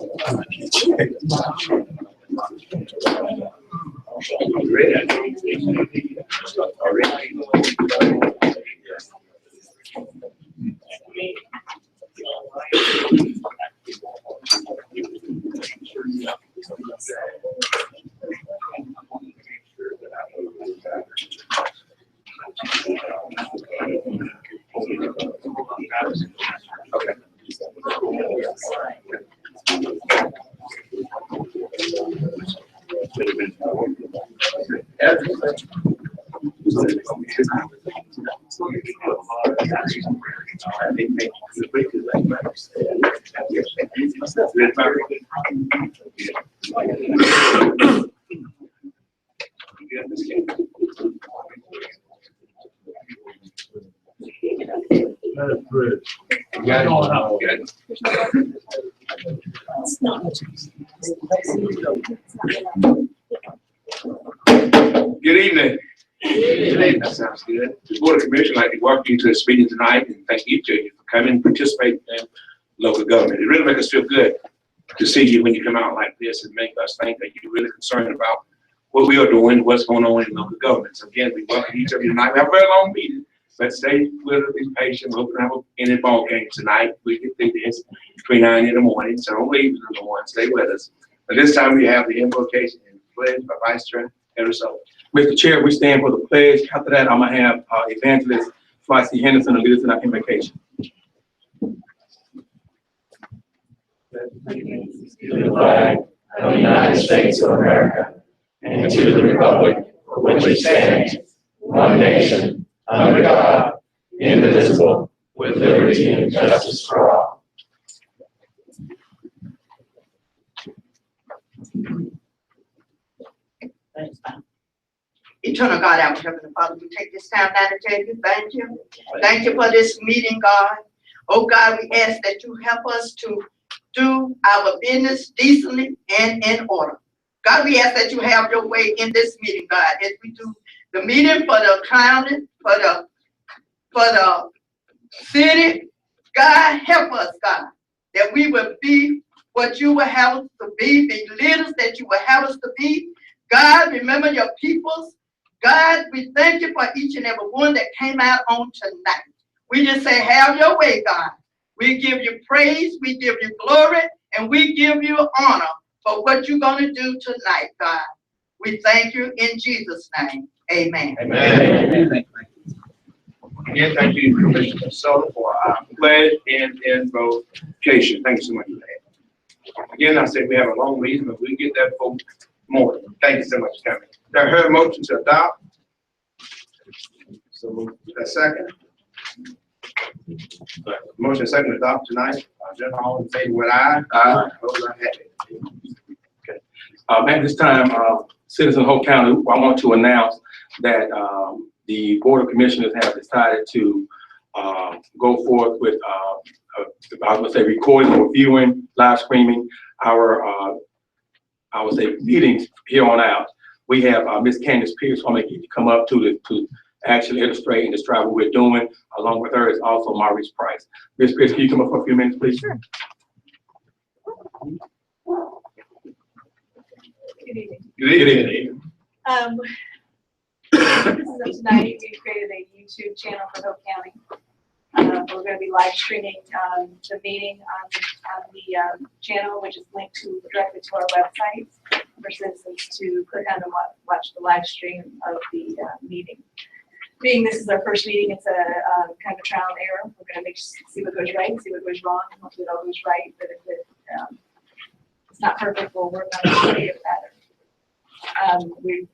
Okay. Good evening. That sounds good. The Board of Commissioners would like to welcome you to this meeting tonight and thank each of you for coming and participating in local government. It really makes us feel good to see you when you come out like this and make us think that you're really concerned about what we are doing, what's going on in local government. So again, we welcome each of you tonight. We have a very long meeting, but stay with us, be patient. We're going to have any ball game tonight. We can do this between 9 in the morning, so don't leave number one. Stay with us. But this time we have the invocation and pledge by Vice Chair Harrison. Mr. Chair, we stand for the pledge. After that, I'm going to have Evangelist Flossie Henderson to lead us in our invocation. To the flag of the United States of America and to the republic for which it stands, one nation, under God, indivisible, with liberty and justice for all. Eternal God, our Heavenly Father, we take this time now to tell you thank you. Thank you for this meeting, God. Oh God, we ask that you help us to do our business decently and in order. God, we ask that you have your way in this meeting, God, as we do the meeting for the county, for the city. God, help us, God, that we will be what you will have us to be leaders that you will have us to be. God, remember your peoples. God, we thank you for each and every one that came out on tonight. We just say, have your way, God. We give you praise, we give you glory, and we give you honor for what you're going to do tonight, God. We thank you in Jesus' name. Amen. Amen. Amen. Again, thank you, Commissioner Soto, for our pledge and invocation. Thank you so much for that. Again, I said we have a long meeting, but we get that for more. Thank you so much for coming. I heard a motion to adopt. So a second. Motion second to adopt tonight. All in favor with aye. Aye. Those are happy. Okay. At this time, citizens of Hope County, I want to announce that the Board of Commissioners have decided to go forth with, I would say, recording or viewing, live streaming our, I would say, meetings here on out. We have Ms. Candace Pierce who to come up to actually illustrate and describe what we're doing. Along with her is also Maurice Price. Ms. Pierce, can you come up for a few minutes, please? Sure. Good evening. Good evening. This is tonight. We created a YouTube channel for Hope County. We're going to be live streaming the meeting on the channel, which is linked directly to our website for citizens to click on and watch the live stream of the meeting. Being this is our first meeting, it's a kind of a trial and error. We're going to see what goes right, see what goes wrong, and hopefully it all goes right. But if it's not perfect, we'll work on it to get it better. We're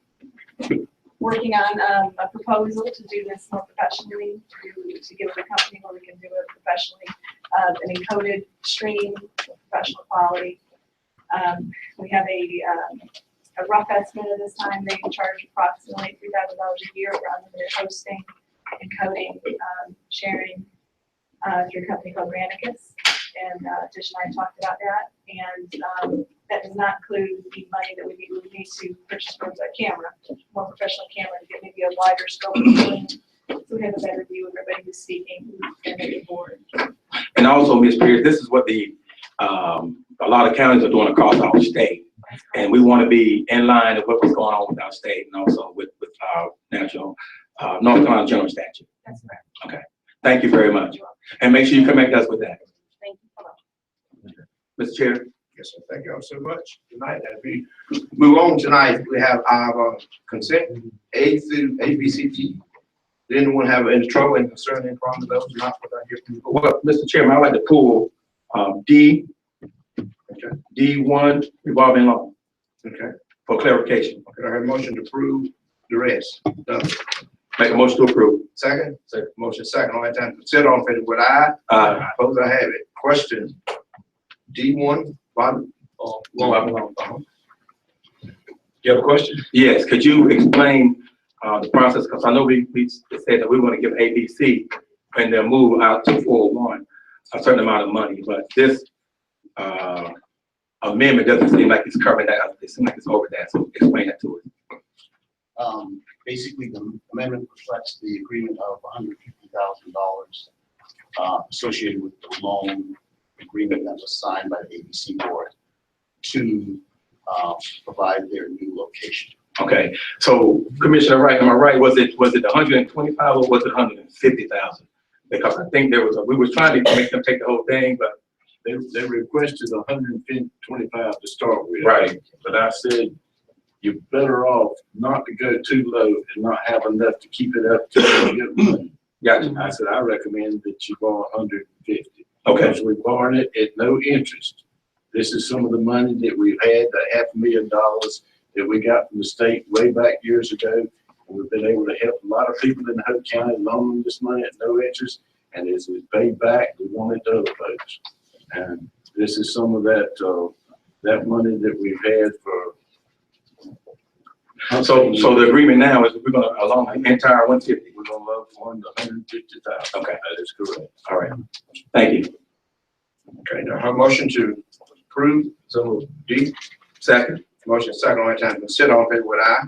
working on a proposal to do this more professionally, to give it a company where we can do it professionally, an encoded stream with professional quality. We have a rough estimate of this time. They can charge approximately $3,000 a year for unlimited hosting, encoding, sharing through a company called Granicus. And Tish and I talked about that. And that does not include the money that we need to purchase for a camera, more professional camera to get maybe a wider scope of viewing, so we have a better view of everybody who's speaking and maybe board. And also, Ms. Pierce, this is what the a lot of counties are doing across our state. And we want to be in line with what's going on with our state and also with our national, North Carolina general statute. That's right. Thank you very much. And make sure you connect us with that. Thank you. Mr. Chair? Yes, sir. Thank you all so much tonight. As we move on tonight, we have our consent A through A, B, C, D. Did anyone have any trouble and concern in front of those? Not what I hear from you. Well, Mr. Chairman, I'd like to pull D, Okay. D1 revolving loan Okay. for clarification. Okay, I have a motion to approve the rest. Done. Make a motion to approve. Second? Second. Motion second. All that time. Consider on favor with aye. Opposed, I have it. Question. D1, bottom, Revolving loan. You have a question? Yes, could you explain the process? Because I know we said that we want to give ABC and then move out to 401 a certain amount of money, but this amendment doesn't seem like it's covering that. It seems like it's over that. So explain that to us. Basically, the amendment reflects the agreement of $150,000 associated with the loan agreement that was signed by the ABC board to provide their new location. Okay, so Commissioner Wright, am I right? Was it 125 or was it 150,000? Because I think we were trying to make them take the whole thing, but They requested 125 to start with. right. But I said, you're better off not to go too low and not have enough to keep it up to get money. Gotcha. I said, I recommend that you borrow 150. Okay. Because we're borrowing it at no interest. This is some of the money that we've had, the $500,000 that we got from the state way back years ago. And we've been able to help a lot of people in Hope County loan them this money at no interest. And as we pay back, we want it to other folks. And this is some of that, that money that we've had for. So the agreement now is we're gonna along the entire 150. We're gonna loan fund 150,000. Okay. That is correct. All right. Thank you. Okay, now her motion to approve, so D. Second. Motion second. All that time. Consider on favor with aye.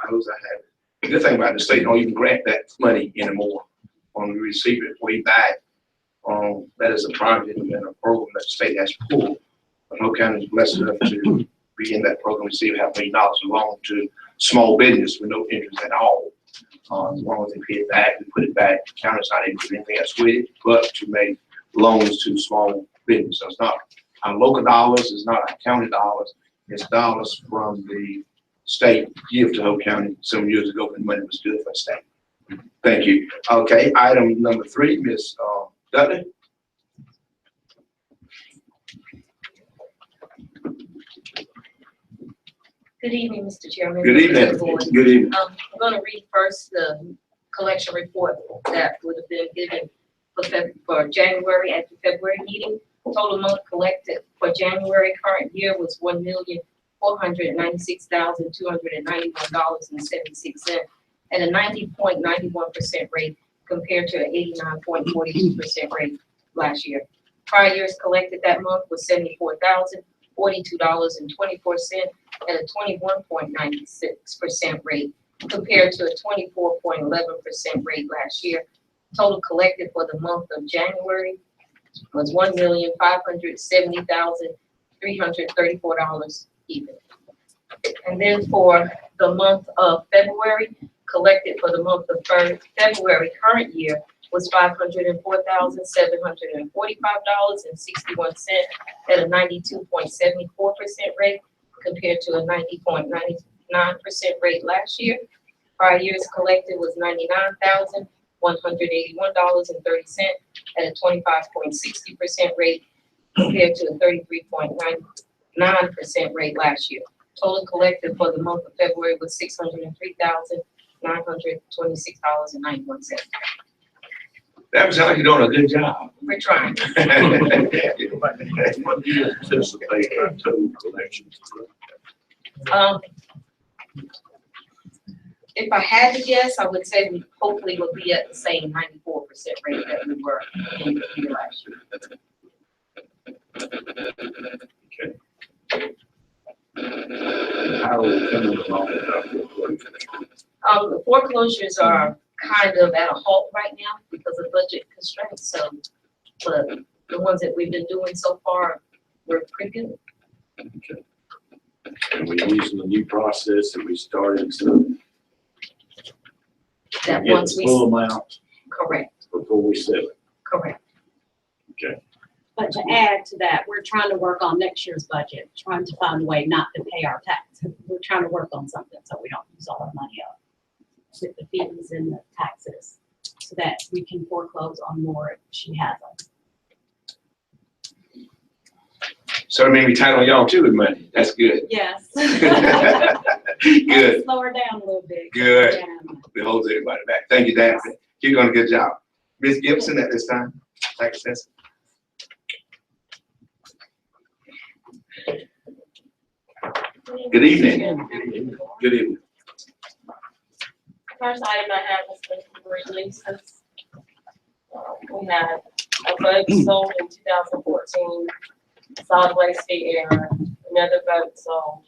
Opposed, I have it. The good thing about the state, don't even grant that money anymore. When we receive it way back, that is a project and a program that the state has pulled. But Hope County is blessed enough to be in that program, receive $500,000 a loan to small business with no interest at all. As long as they pay it back, we put it back. The county's not able to do anything else with it, but to make loans to small business. So it's not our local dollars, it's not our county dollars, it's dollars from the state give to Hope County some years ago when money was good for the state. Thank you. Okay, item number 3, Ms. Dudley. Good evening, Mr. Chairman. Good evening. Good evening. I'm going to read first the collection report that would have been given for January at the February meeting. Total amount collected for January current year was $1,496,291.76 at a 90.91% rate compared to an 89.42% rate last year. Prior years collected that month was $74,042.24 at a 21.96% rate compared to a 24.11% rate last year. Total collected for the month of January was $1,570,334 even. And then for the month of February, collected for the month of February current year was $504,745.61 at a 92.74% rate compared to a 90.99% rate last year. Prior years collected was $99,181.30 at a 25.60% rate compared to a 33.99% rate last year. Total collected for the month of February was $603,926.91. That sounds like you're doing a good job. We're trying. What do you anticipate our total collections? If I had to guess, I would say we hopefully will be at the same 94% rate that we were in the year last year. How are we coming along with our foreclosures? The foreclosures are kind of at a halt right now because of budget constraints. So, but the ones that we've been doing so far we're pretty good. And we're using the new process that we started to That get once the we, full amount correct, before we sell it. correct. But to add to that, we're trying to work on next year's budget, trying to find a way not to pay our taxes. We're trying to work on something so we don't use all our money up with the fees and the taxes, so that we can foreclose on more if she has them. So it may be tight on y'all too with money. That's good. Yes. Good, Slow her down a little bit. Good. Yeah. it holds everybody back. Thank you, Daphne. Keep doing a good job. Ms. Gibson at this time. Thank you, Cecil. Good evening. Good evening. First item I have is the releases. We had a boat sold in 2014, solid waste fee error, another boat sold,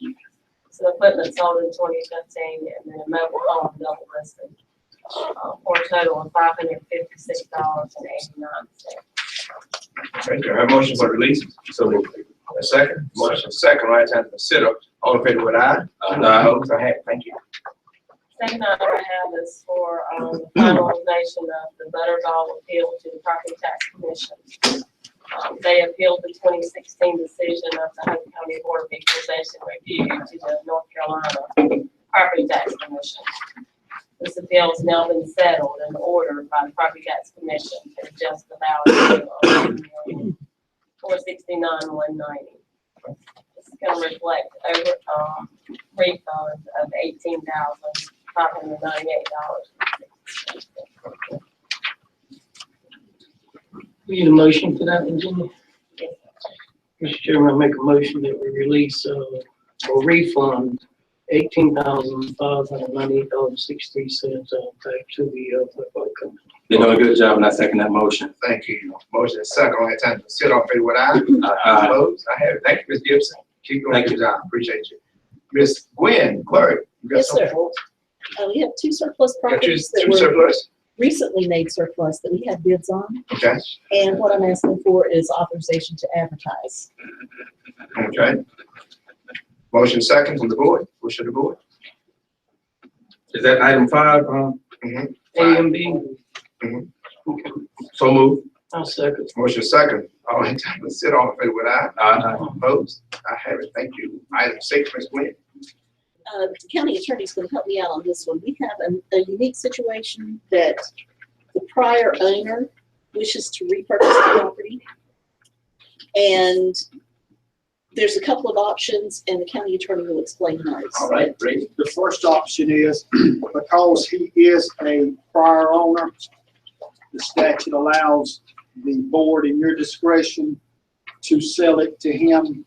some equipment sold in 2015, and then a mobile home double listed, for a total of $556.89. Thank you. I have a motion for release. So moved. A second. Motion second. Right time to consider. All in favor with aye? Opposed? I have. Thank you. Second item I have is for the finalization of the Butterball appeal to the Property Tax Commission. They appealed the 2016 decision of the Hope County Board of Equalization Review to the North Carolina Property Tax Commission. This appeal has now been settled and ordered by the Property Tax Commission to adjust the value of $469,190. This is going to reflect over refund of $18,598. We need a motion for that, Virginia? Mr. Chairman, I make a motion that we release or refund $18,598.63 back to the football company. They're doing a good job, and I second that motion. Thank you. Motion second. All right time to consider. All in favor with aye? Opposed? I have it. Thank you, Ms. Gibson. Keep doing a good job. Appreciate you. Ms. Gwen Clerk, you got Yes, something sir. for us? We have two surplus Got properties that two were surplus? recently made surplus that we have bids on. Okay. And what I'm asking for is authorization to advertise. Okay. Motion second from the board. Wish of the board. Is that item 5? A and B. So moved. I'll second. Motion second. All in time to consider. All in favor with aye? Opposed? I have it. Thank you. Item 6, Ms. Gwen. The county attorney's going to help me out on this one. We have a unique situation that the prior owner wishes to repurchase the property. And there's a couple of options, and the county attorney will explain those. All right, Brady. The first option is, because he is a prior owner, the statute allows the board in your discretion to sell it to him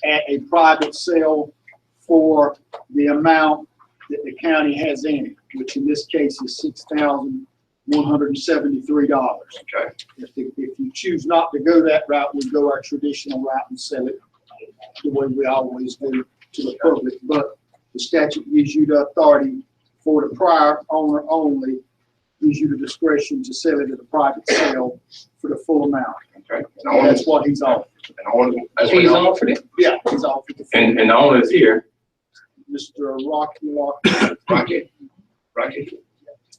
at a private sale for the amount that the county has in it, which in this case is $6,173. Okay. If you choose not to go that route, we go our traditional route and sell it the way we always do to the public. But the statute gives you the authority for the prior owner only, gives you the discretion to sell it at a private sale for the full amount. Okay. And that's what he's offered. He's offered it? Yeah, he's offered the full. And the owner is here. Mr. Rocky. Rocky.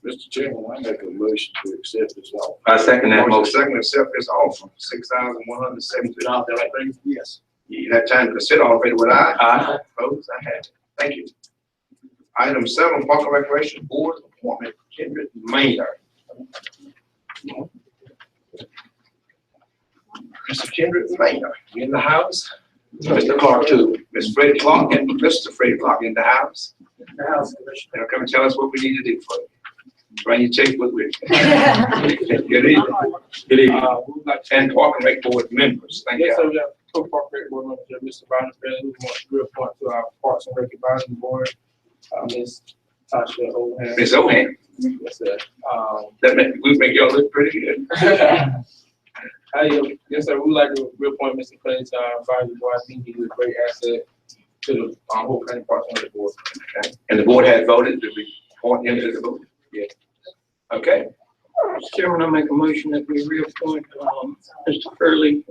Mr. Chairman, I make a motion to accept this offer. I second that Motion motion. second. Accept this offer. $6,173. Right, Brady? Yes. You have time to consider. All in favor with aye? Aye. Opposed? I have it. Thank you. Item 7, Park and Recreation Board appointment, Kendrick Maynard. Mr. Kendrick Maynard, you in the house? Mr. Clark too. Ms. Freddie Clark and Mr. Freddie Clark in the house. The House Commission. They'll come and tell us what we need to do for you. Bring your checkbook with you. Good evening. Good evening. And Park and Rec Board members. Thank Yes, you. sir, we have co-park rec board member, Mr. Brandon Presley, who wants to reappoint to our Parks and Rec Advisory Board, Ms. Tasha Ohan. Ms. Ohan, Yes, sir. we make y'all look pretty good. Yes, sir, we would like to reappoint Mr. Clay to our advisory board. I think he's a great asset to the whole county Parks and Rec Board. Okay. And the board had voted to appoint him to the board? Yes. Okay. Mr. Chairman, I make a motion that we reappoint Mr. Furley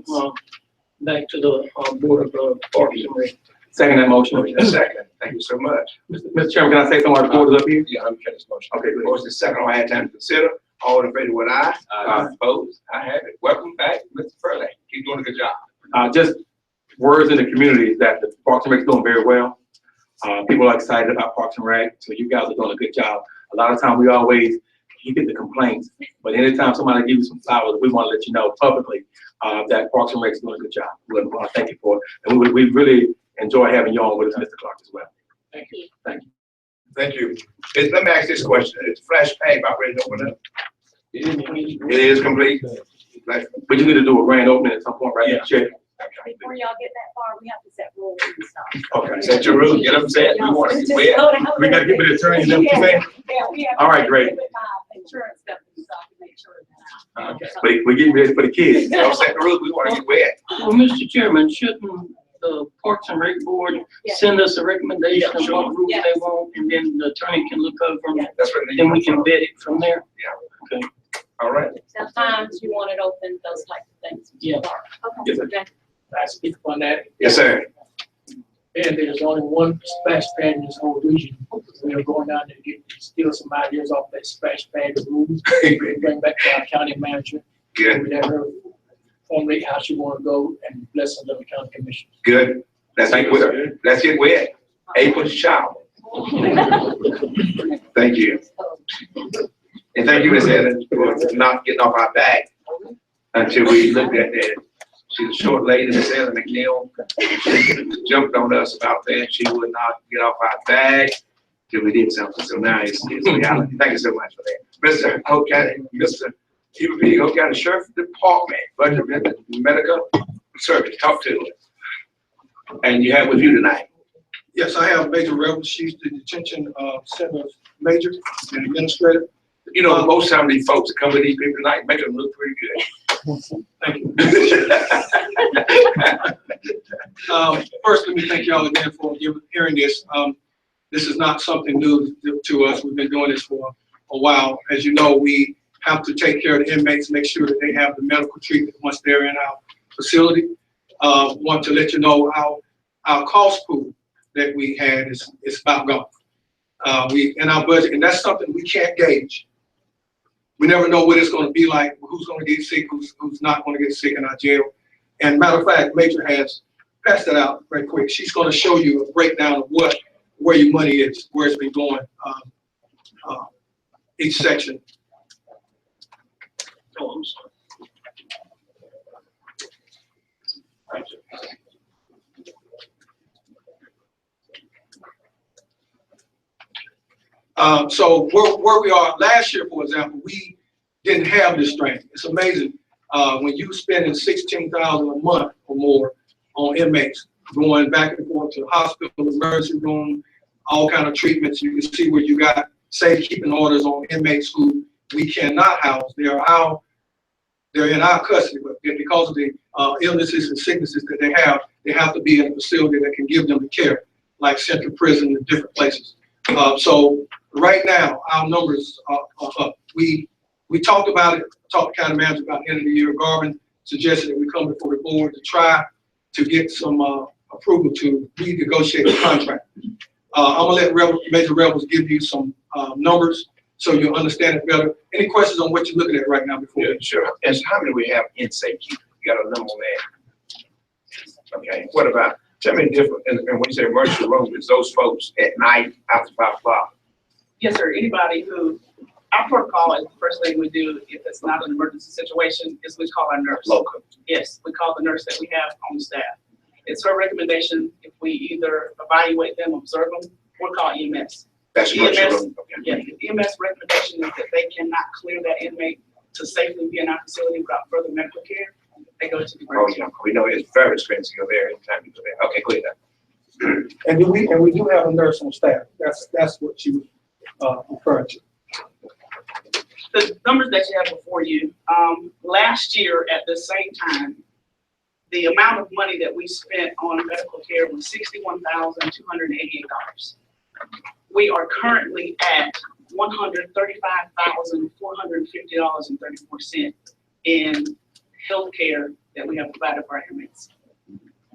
back to the, Board of, Parks and Rec. Second that motion. Motion is second. Thank you so much. Mr. Chairman, can I say something while the board is up here? Yeah, I'm finished motion. Okay, good. Motion is second. I had time to consider. All in favor, with aye. Opposed? I have it. Welcome back, Mr. Furley. Keep doing a good job. Just words in the community is that the Parks and Rec is doing very well. People are excited about Parks and Rec, so you guys are doing a good job. A lot of times you get the complaints, but anytime somebody gives you some flowers, we want to let you know publicly that Parks and Rec is doing a good job. We want to thank you for it. And we really enjoy having you on with us, Mr. Clark, as well. Thank you. Thank you. Thank you. Let me ask this question. Is Flash Pay about ready to open up? It is complete? Flash- We just need to do a grand opening at some point, right? Yeah. Check. Okay. Before y'all get that far, we have to set rules and stuff. Okay, set your rules, get them set. We want to Just see slow down a We gotta little get with the attorney, is that bit. what you're saying? Yeah, we have. All right, to great. get with my insurance company, so I can make sure that. Okay. But we're getting ready for the kids. Don't set the rules, we want to get wet. Well, Mr. Chairman, shouldn't the Parks and Rec Board Yeah. send us a recommendation Yeah, of sure. what rules Yeah. they want, and then the attorney can look over them, Yeah. That's what. then we can vet it from there? All right. Sometimes you want it open, those types of things. Yeah. Okay. Yes, sir. Okay. I speak on that. Yes, sir. And there's only one splash pad in this whole region. We are going down there to get, steal some ideas off that splash pad rules, bring back to our county manager. Good, We let her formulate how she wanna go and bless them, the county commission. good. Let's get wet. Let's get wet. April shower. Thank you. And thank you, Ms. Evans, for not getting off our back until we looked at that. She's a short lady, Ms. Ellen McNeil. She jumped on us about that. She would not get off our back till we did something. So now it's reality. Thank you so much for that. Mr. Hope County, Mr. P. Hope County Sheriff Department, Budget Medical Service, talk to us. And you have with you tonight. Yes, I have Major Rebel. She's the detention center major and administrator. You know, most time these folks that come with these people tonight make them look pretty good. Thank you. First, let me thank y'all again for hearing this. This is not something new to us. We've been doing this for a while. As you know, we have to take care of the inmates, make sure that they have the medical treatment once they're in our facility. Want to let you know our cost pool that we had is about gone. We in our budget, and that's something we can't gauge. We never know what it's going to be like, who's going to get sick, who's not going to get sick in our jail. And matter of fact, Major has passed that out right quick. She's going to show you a breakdown of where your money is, where it's been going, each section. Oh, I'm sorry. So where we are last year, for example, we didn't have this strength. It's amazing when you spending $16,000 a month or more on inmates, going back and forth to the hospital, emergency room, all kind of treatments. You can see where you got safekeeping orders on inmates who we cannot house. They're in our custody, but because of the illnesses and sicknesses that they have to be in a facility that can give them the care, like Central Prison and different places. So right now, our numbers are up. We talked about it, talked to county manager about the end of the year. Garvin suggested that we come before the board to try to get some approval to renegotiate the contract. I'm gonna let Major Rebels give you some numbers so you'll understand it better. Any questions on what you're looking at right now before? Yeah, sure. And so how many we have in safekeeping? You got a number on that? Okay, what about, tell me the difference, and when you say emergency room, is those folks at night after 5 o'clock? Yes, sir. Anybody who, our protocol is the first thing we do if it's not an emergency situation is we call our nurse. Local. Yes, we call the nurse that we have on staff. It's her recommendation if we either evaluate them, observe them, or call EMS. That's emergency EMS, room. Okay. yeah, the EMS recommendation is that they cannot clear that inmate to safely be in our facility without further medical care. They go to the Oh, emergency. yeah, we know it's very expensive to go there anytime you go there. Okay, clear that. And we do have a nurse on staff. That's what she was referring to. The numbers that you have before you, last year at the same time, the amount of money that we spent on medical care was $61,288. We are currently at $135,450.34 in health care that we have provided for our inmates.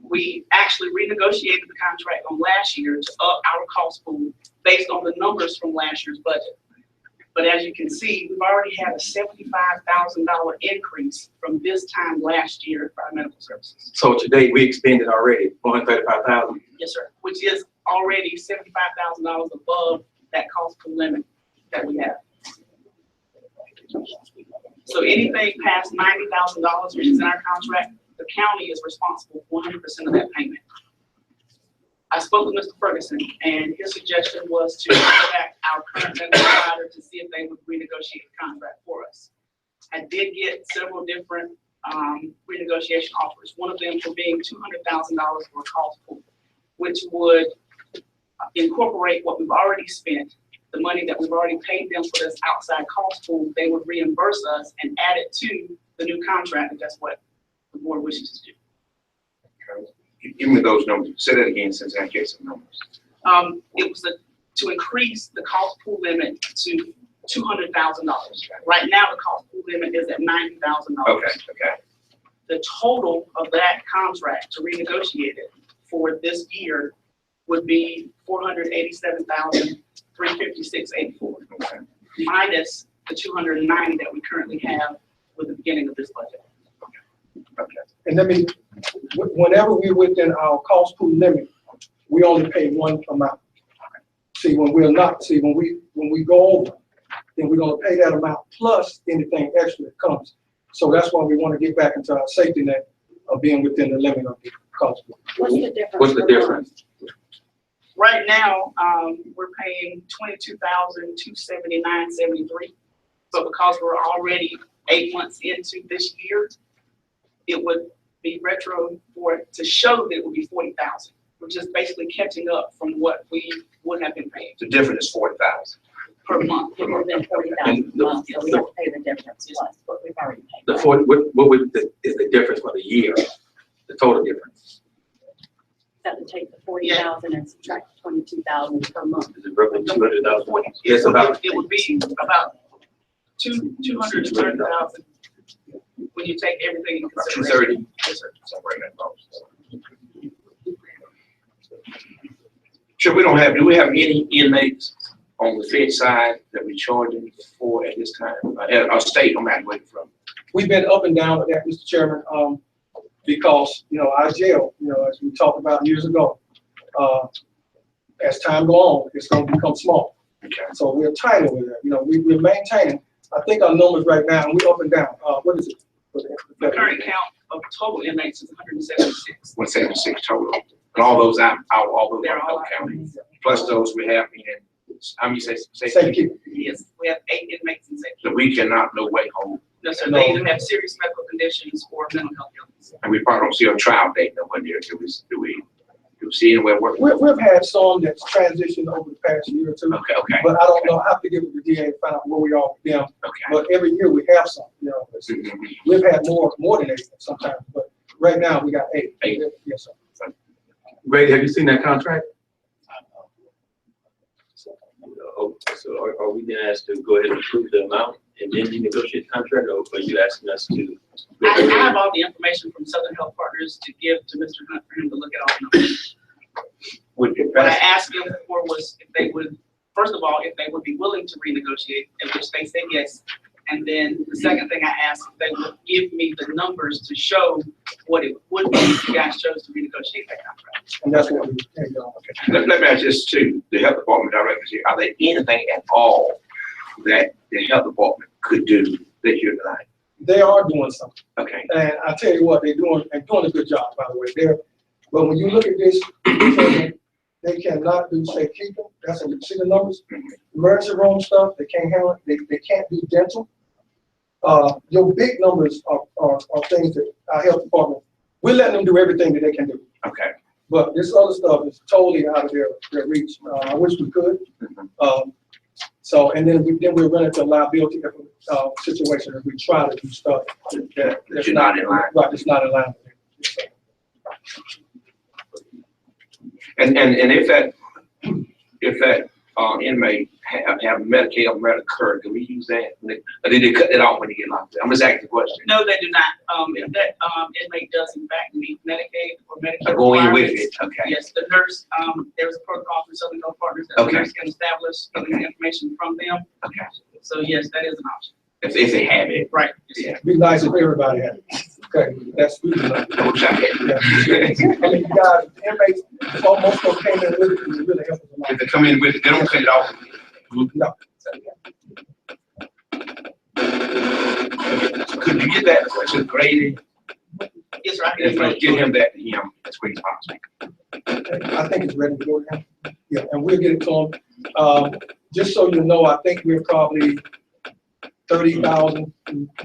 We actually renegotiated the contract on last year to up our cost pool based on the numbers from last year's budget. But as you can see, we've already had a $75,000 increase from this time last year for our medical services. So today we expended already $135,000. Yes, sir. Which is already $75,000 above that cost pool limit that we have. So anything past $90,000, which is in our contract, the county is responsible for 100% of that payment. I spoke with Mr. Ferguson, and his suggestion was to contact our current medical provider to see if they would renegotiate the contract for us. I did get several different renegotiation offers. One of them for being $200,000 for a cost pool, which would incorporate what we've already spent, the money that we've already paid them for this outside cost pool. They would reimburse us and add it to the new contract if that's what the board wishes to do. Give me those numbers. Say that again since I get some numbers. It was to increase the cost pool limit to $200,000. Right now, the cost pool limit is at $90,000. Okay, okay. The total of that contract to renegotiate it for this year would be $487,356.84, minus the $290 that we currently have with the beginning of this budget. Okay. And let me, whenever we're within our cost pool limit, we only pay one amount. See, when we're not, see, when we go over, then we're gonna pay that amount plus anything extra that comes. So that's why we wanna get back into our safety net of being within the limit of the cost pool. What's the difference? What's the difference? Right now, we're paying $22,279.73, but because we're already 8 months into this year, it would be retro for it to show that it would be $40,000. We're just basically catching up from what we would have been paying The difference is 40,000. per month. It would have been 40,000 a month, so we have to pay the difference plus what we've already paid. The 40, what is the difference for the year? The total difference? Have to take the 40,000 and subtract 22,000 per month. Is it roughly 200,000? It Yes, about. would be about 230,000 when you take everything into About consideration. 230. Yes, sir. Somewhere in that box. Sure, do we have any inmates on the Fed side that we're charging for at this time? Our state, I'm not waiting from. We've been up and down with that, Mr. Chairman, because, our jail, as we talked about years ago, as time go on, it's gonna become small. Okay. So we're tight over there, we're maintaining, I think our numbers right now, we're up and down, what is it? The current count of total inmates is 176. 176 total. And all those out all those They're all out out. county. Plus those we have in, how many say? Safekeeping. Yes, we have 8 inmates in safety. So we cannot no way hold. No, sir, they either have serious medical conditions or mental health illness. And we probably don't see a trial date nowhere near. Do we see anywhere where? We've had some that's transitioned over the past year or two, Okay, okay, but I don't know, I have to get with the DA and find out where we are with them. okay. But every year we have some, Mhm. we've had more than 8 sometimes, but right now we got 8. 8. Yes, sir. Grady, have you seen that contract? So are we then asked to go ahead and approve the amount and then renegotiate the contract, or are you asking us to? I have all the information from Southern Health Partners to give to Mr. Hunt for him to look at all the numbers. Would be What I best. asked him for was if they would, first of all, if they would be willing to renegotiate, in which they said yes. And then the second thing I asked, if they would give me the numbers to show what it would be if you guys chose to renegotiate that contract. And that's what we, there you go. Let me ask this too, the health department directors here, are there anything at all that the health department could do that you're tonight? They are doing something. Okay, And I tell you what, they're doing a good job, by the way. But when you look at this, they cannot do safekeeping. That's what you see the numbers. Emergency room stuff, they can't handle it. They can't do dental. Your big numbers are things that our health department, we're letting them do everything that they can do. okay. But this other stuff is totally out of their reach. I wish we could. So, and then we'll run into a liability situation if we try to do stuff that's You're not in line. Right, it's not in line with it. And if that inmate have Medicaid or Medicare, can we use that? Or did they cut it off when they get locked up? I'm just asking the question. No, they do not. If that, inmate does in fact meet Medicaid or Medicare Go in with requirements, it, okay. yes, the nurse, there's a protocol for Southern Health Partners that the Okay. nurse can establish, getting the information from them. Okay. So yes, that is an option. If they have it. Right. Yeah. Be nice if everybody had it. Okay, that's really nice. I wish I had it. I mean, you guys, inmates, most of them came in with it, and it really helped us a lot. If they come in with it, they don't cut it off. No. Could you get that to Grady? Yes, sir. I can If I get him that to him as quick as possible. I think it's ready to go now. Yeah, and we'll get it to them. Just so you know, I think we're probably 30,000,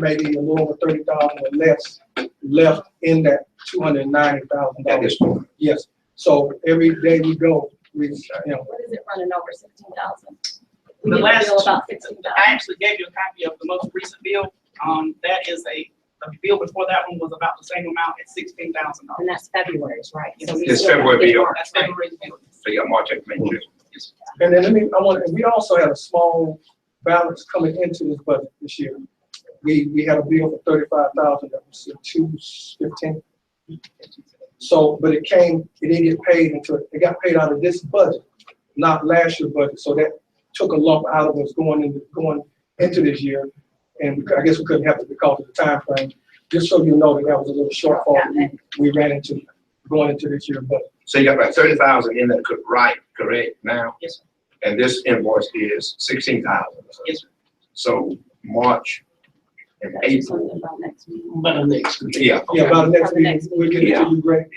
maybe a little over 30,000 or less left in that $290,000. At this point. Yes, so every day we go, we, you know, What is it running over 16,000? The last, Bill about 16,000. I actually gave you a copy of the most recent bill. That is the bill before that one was about the same amount at $16,000. And that's February's, right? So we It's still got February to get bill. more. That's February's bill. So you got March, April, May, June. and then and we also had a small balance coming into this budget this year. We had a bill for 35,000 that was 215. So, but it didn't get paid until, it got paid out of this budget, not last year's budget. So that took a lump out of us going into this year. And I guess we couldn't have it because of the time frame. Just so you know that was a little shortfall we ran into going into this year. But So you got about 30,000 in there, correct now? Yes, sir. And this invoice is 16,000. Yes, sir. So March and That's just April. something about next week. About the next. Yeah. yeah, Okay. about the next For the next meeting, we'll get it to you, Greg.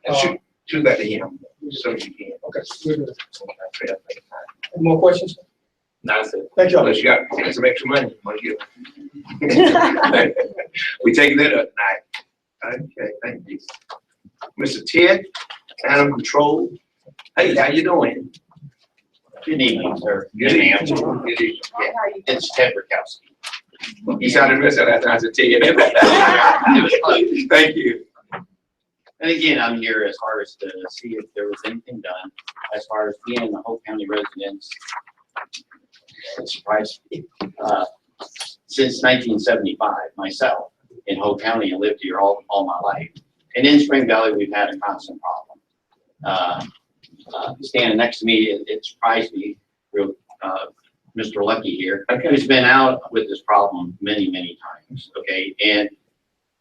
And shoot that to him, so you can. Okay, we're good. Any more questions? That's it. Thank you all. Unless you got some extra money, want to give. We taking that up tonight. Okay, thank you. Mr. Ted, Animal Control. Hey, how you doing? Good evening, sir. Good Good evening. answer. Good evening. Yeah. It's Ted Burkowski. You sounded missed that after I said Ted. It was close. Thank you. And again, I'm here as far as to see if there was anything done as far as being the Hope County residents. It surprised me. Since 1975, myself in Hope County and lived here all my life. And in Spring Valley, we've had a constant problem. Standing next to me, it surprised me, Mr. Lucky here, who's been out with this problem many, many times, okay? And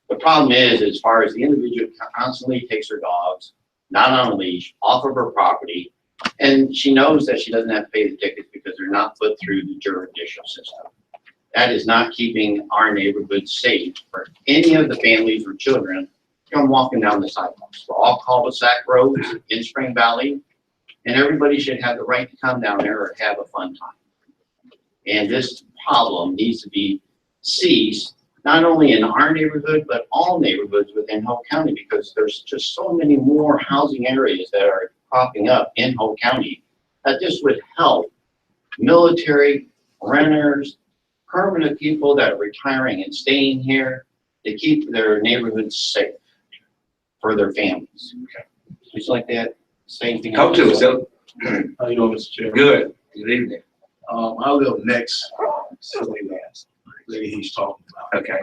the problem is, as far as the individual constantly takes her dogs, not on a leash, off of her property, and she knows that she doesn't have to pay the tickets because they're not put through the judicial system. That is not keeping our neighborhood safe for any of the families or children come walking down the sidewalks. We're all cul-de-sac roads in Spring Valley, and everybody should have the right to come down there or have a fun time. And this problem needs to be ceased, not only in our neighborhood, but all neighborhoods within Hope County, because there's just so many more housing areas that are popping up in Hope County that this would help military, renters, permanent people that are retiring and staying here to keep their neighborhoods safe for their families. Just like that, same thing. Talk to us, Phil. How you doing, Mr. Chairman? Good. Good evening. I'll go next, Silly Lance, lady he's talking about. Okay.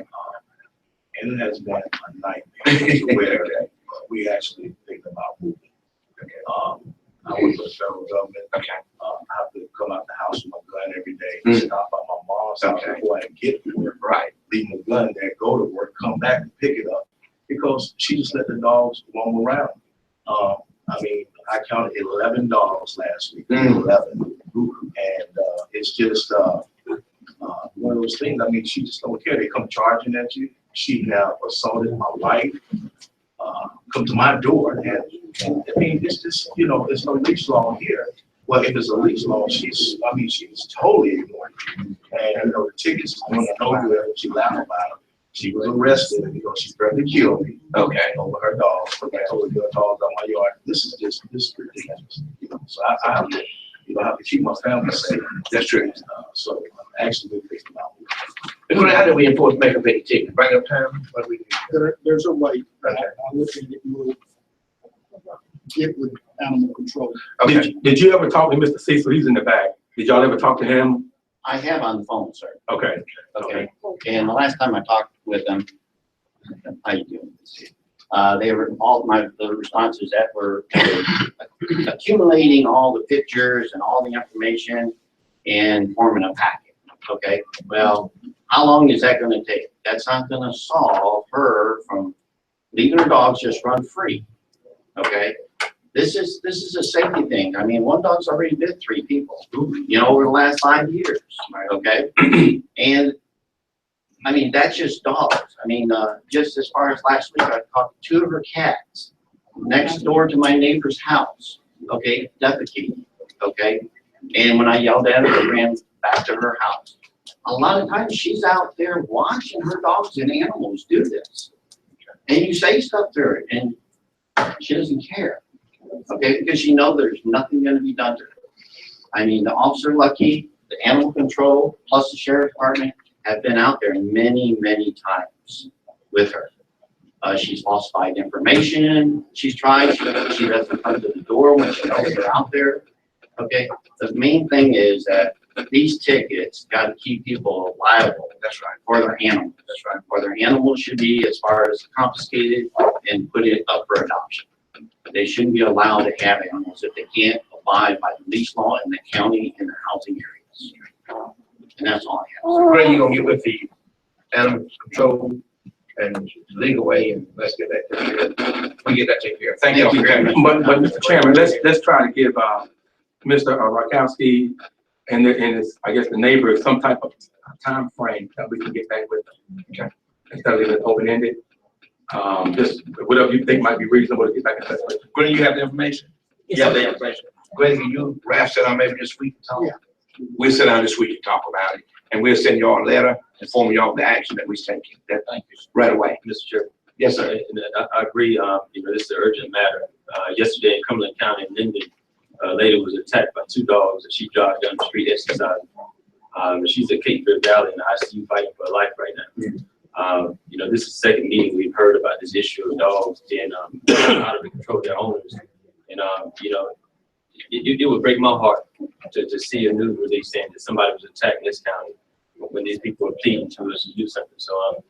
And it has been a nightmare where we actually think about moving. I work for the federal government. Okay. I have to come out the house with my gun every day, stop by my mom's house Okay. before I get to work. Right. Leave my gun there, go to work, come back and pick it up, because she just let the dogs roam around. I mean, I counted 11 dogs last week, 11. And it's just one of those things. I mean, she just don't care. They come charging at you. She have assaulted my wife, come to my door. And I mean, it's just, you know, there's no leash law here. Well, if there's a leash law, she's totally ignoring me. And, you know, the tickets going nowhere. She laughed about it. She was arrested because she threatened to kill me. Okay. Over her dogs. I told her your dogs on my yard. This is ridiculous. You know, so I have to, you know, I have to keep my family safe. That's true. So I'm actually thinking about And how do we enforce make a big ticket? Bring up time? What do we do? There's a way. I look at it, it would animal control. Okay, Did you ever talk to Mr. Cecil? He's in the back. Did y'all ever talk to him? I have on the phone, sir. Okay. Okay, and the last time I talked with them, how you doing? They were, the responses that were accumulating all the pictures and all the information and forming a packet, okay? Well, how long is that gonna take? That's not gonna solve her from leaving her dogs just run free, okay? This is a safety thing. I mean, one dog's already bit 3 people, over the last 5 years, okay? And, I mean, that's just dogs. I mean, just as far as last week, I caught 2 of her cats next door to my neighbor's house, okay, defecating, okay? And when I yelled at her, they ran back to her house. A lot of times she's out there watching her dogs and animals do this. And you say stuff to her and she doesn't care. Okay, because she knows there's nothing gonna be done to her. I mean, the Officer Lucky, the animal control, plus the sheriff department have been out there many, many times with her. She's falsified information, she's tried, she doesn't come to the door when she knows they're out there. Okay, the main thing is that these tickets gotta keep people liable. that's right. For their animals. That's right. For their animals should be as far as confiscated and put it up for adoption. They shouldn't be allowed to have animals if they can't abide by the leash law in the county and the housing areas. And that's all I have. Greg, you gonna get with the animal control and legal way, and let's get that taken care of. We get that taken care of. Thank you very much. But Mr. Chairman, let's try to give, Mr. Rakowski and his, I guess, the neighbors some type of time frame that we can get back with them. Okay. Instead of leaving it open-ended. Just whatever you think might be reasonable to get back in touch with. Greg, you have the information? Yeah, the information. Greg, can you Ralph sit down maybe this week and talk? Yeah. We'll sit down this week and talk about it, and we'll send y'all a letter informing y'all of the action that we're taking. That Thank you, right away. Mr. Chair. Yes, sir. And I agree, this is an urgent matter. Yesterday in Cumberland County in Linden, a lady was attacked by 2 dogs as she jogged down the street exercising. She's at Cape Fear Valley in the ICU fighting for her life right now. This is the second meeting we've heard about this issue of dogs being out of control of their owners. And, it would break my heart to see a news release saying that somebody was attacked in this county when these people are pleading to us to do something. So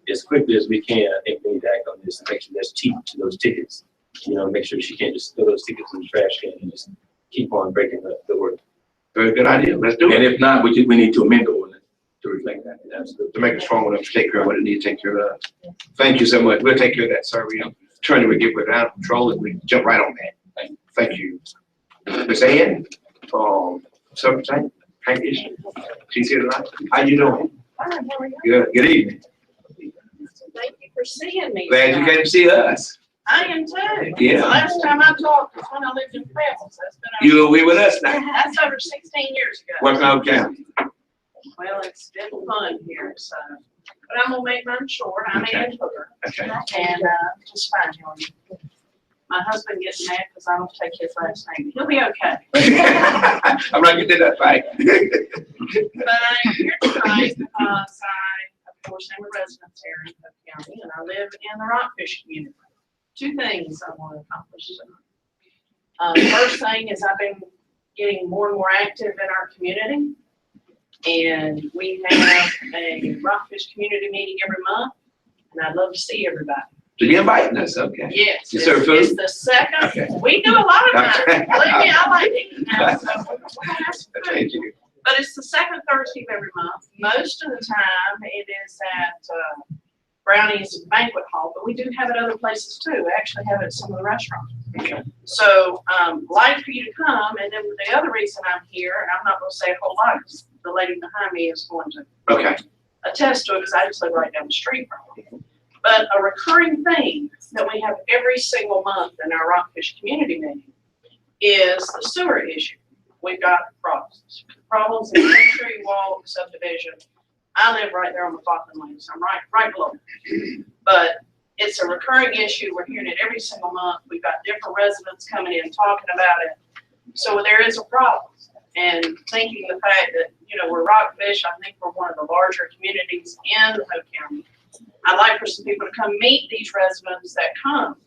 as quickly as we can, I think we need to act on this and make sure there's teeth to those tickets. Make sure she can't just throw those tickets in the trash can and just keep on breaking the word. Very good idea. Let's do it. And if not, we need to amend the ordinance to reflect that. To make it strong enough to take care of what it needs to take care of. Thank you so much. We'll take care of that, sir. Attorney will get with animal control and we jump right on that. Thank you. Ms. Ann, Serpentine, Hank issue. She's here tonight. How you doing? Hi, how are you? Good. Good evening. Thank you for seeing me. Glad you came to see us. I am too. Yeah. The last time I talked was when I lived in Pebbles. That's been You'll be with us now. That's over 16 years ago. What county? Well, it's been fun here, so, but I'm gonna make mine short. I'm Okay. Ann Hooker. Okay. And, just fine, Helen. My husband gets mad because I don't take his last name. He'll be okay. I'm not getting that fight. But I'm here tonight because I, of course, am a resident here in Cook County, and I live in the Rockfish community. 2 things I want to accomplish tonight. First thing is I've been getting more and more active in our community. And we have a Rockfish community meeting every month, and I'd love to see everybody. So you're inviting us, okay? Yes, You serve food? it's the second, Okay. we do a lot of times. Okay. Believe me, I like eating now, so we're gonna have some food. Thank you. But it's the second Thursday of every month. Most of the time, it is at Brownie's Banquet Hall, but we do have it other places too. We actually have it at some of the restaurants. Okay. So, like for you to come, and then the other reason I'm here, and I'm not gonna say a whole lot, because the lady behind me is going to Okay. attest to it, because I just live right down the street from her. But a recurring theme that we have every single month in our Rockfish community meeting is the sewer issue. We've got problems in Country Walk subdivision. I live right there on McLaughlin Lane, so I'm right below. But it's a recurring issue. We're hearing it every single month. We've got different residents coming in talking about it. So there is a problem. And thinking the fact that, we're Rockfish, I think we're one of the larger communities in Hope County. I'd like for some people to come meet these residents that come.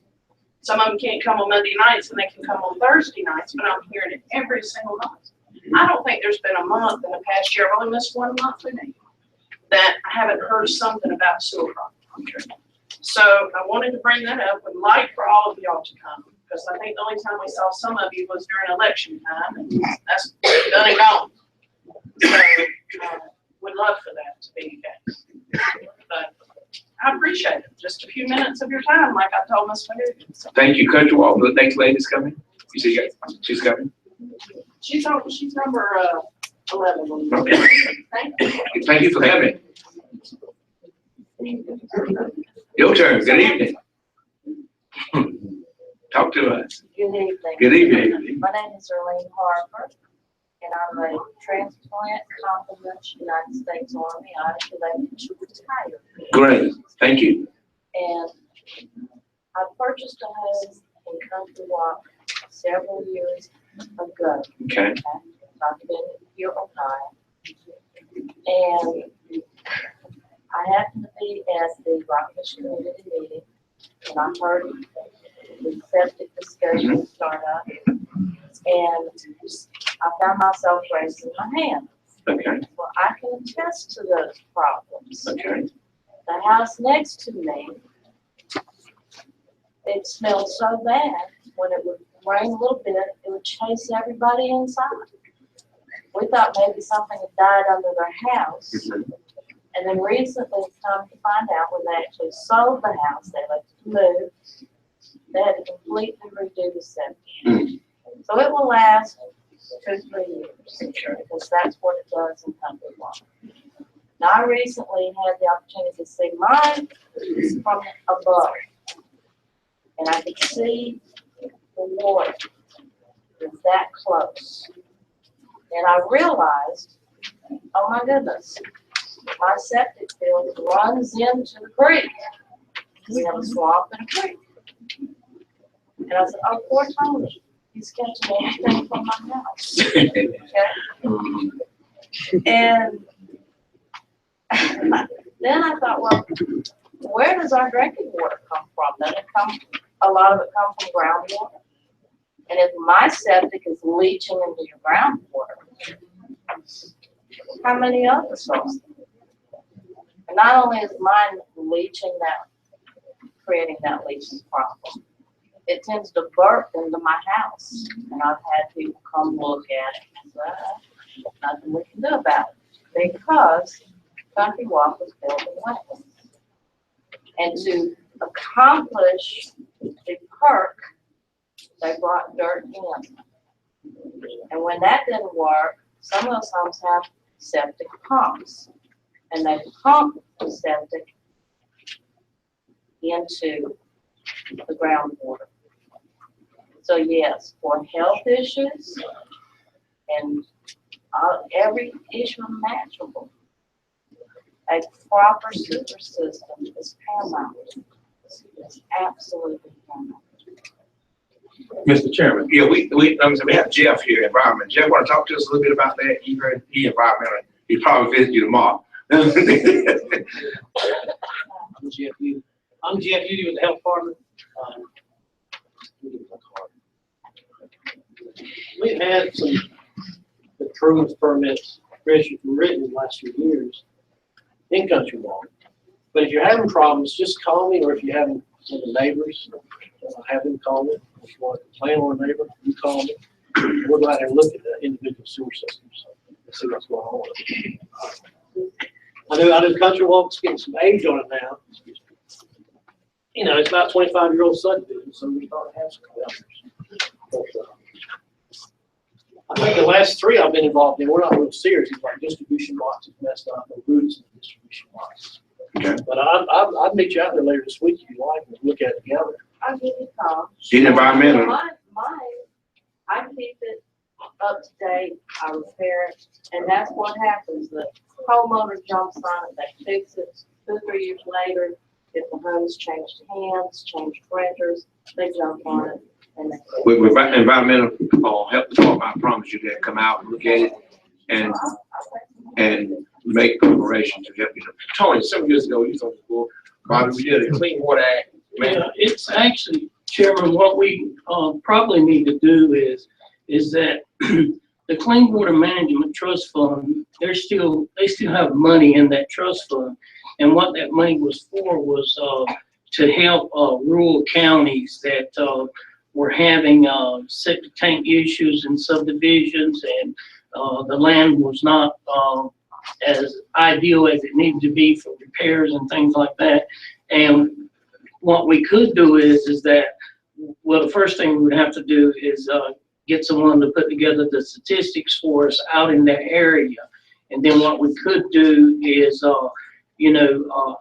Some of them can't come on Monday nights and they can come on Thursday nights, but I'm hearing it every single night. I don't think there's been a month in the past year, I've only missed 1 month with me, that I haven't heard something about sewer problem. So I wanted to bring that up, would like for all of y'all to come, because I think the only time we saw some of you was during election time, and that's done and gone. So, would love for that to be the case. But I appreciate it, just a few minutes of your time, like I told Ms. Fagan. So, Thank you, Country Walk. The next lady's coming. You see, she's coming. she's number 11. Okay. Thank you. Thank you for coming. Your turn. Good evening. Talk to us. Good evening. Good evening. My name is Earlene Harper, and I'm a transplant complement United States Army. I'm elected to retire. Great. Thank you. And I purchased a home in Country Walk several years ago. Okay. I've been here Ohio. And I happened to be at the Rockfish Community meeting, and I heard the septic discussion start up, and I found myself raising my hand. Okay. Well, I can attest to those problems. Okay. The house next to me, it smelled so bad, when it would rain a little bit, it would chase everybody inside. We thought maybe something had died under their house. And then recently, come to find out, when they actually sold the house, they let it move, they had to completely redo the septic. So it will last 2-3 years, because that's what it does in Country Walk. Now, I recently had the opportunity to see mine from above, and I could see the water is that close. And I realized, oh my goodness, my septic field runs into the creek. We have a swamp and a creek. And I said, oh, poor Tony, he's catching everything from my house. Okay? And then I thought, well, where does our drinking water come from? Doesn't it come, a lot of it come from groundwater? And if my septic is leaching into your groundwater, how many other sources? And not only is mine leaching that, creating that leaching problem, it tends to burp into my house. And I've had people come look at it and say, nothing we can do about it, because Country Walk was built in wetlands. And to accomplish the perk, they brought dirt in. And when that didn't work, some of those homes have septic pumps. And they pump the septic into the groundwater. So yes, for health issues and every issue imaginable, a proper sewer system is paramount. It's absolutely paramount. Mr. Chairman. Yeah, we have Jeff here, environment. Jeff, want to talk to us a little bit about that? He environmental. He probably visit you tomorrow. I'm Jeff Udy. I'm Jeff Udy with the health department. We've had some improvements permits written in the last few years in Country Walk. But if you're having problems, just call me, or if you're having some of the neighbors, have them call me. If you want to complain on a neighbor, you call me. We'll go out and look at the individual sewer systems and see what's going on. I know Country Walk's getting some age on it now. You know, it's about 25-year-old subdivision, so we start to have some elders. But I think the last 3 I've been involved in, we're not real serious. It's like distribution boxes messed up, the roots of the distribution boxes. Okay. But I'll meet you out there later this week if you like, and look at it together. I'll give you a call. In environmental. Mine, I keep it up to date, I repair it, and that's what happens. The homeowner jumps on it, they fix it 2 or 3 years later. If the home's changed hands, changed renters, they jump on it. And they With environmental health department, I promise you they'll come out and look at it and make preparations to help you. Tony, some years ago, you told me before, Bobby, we did a Clean Water Act. Yeah, it's actually Chairman, what we probably need to do is that the Clean Water Management Trust Fund, they still have money in that trust fund. And what that money was for was to help rural counties that were having septic tank issues in subdivisions, and the land was not as ideal as it needed to be for repairs and things like that. And what we could do is that, well, the first thing we would have to do is get someone to put together the statistics for us out in that area. And then what we could do is,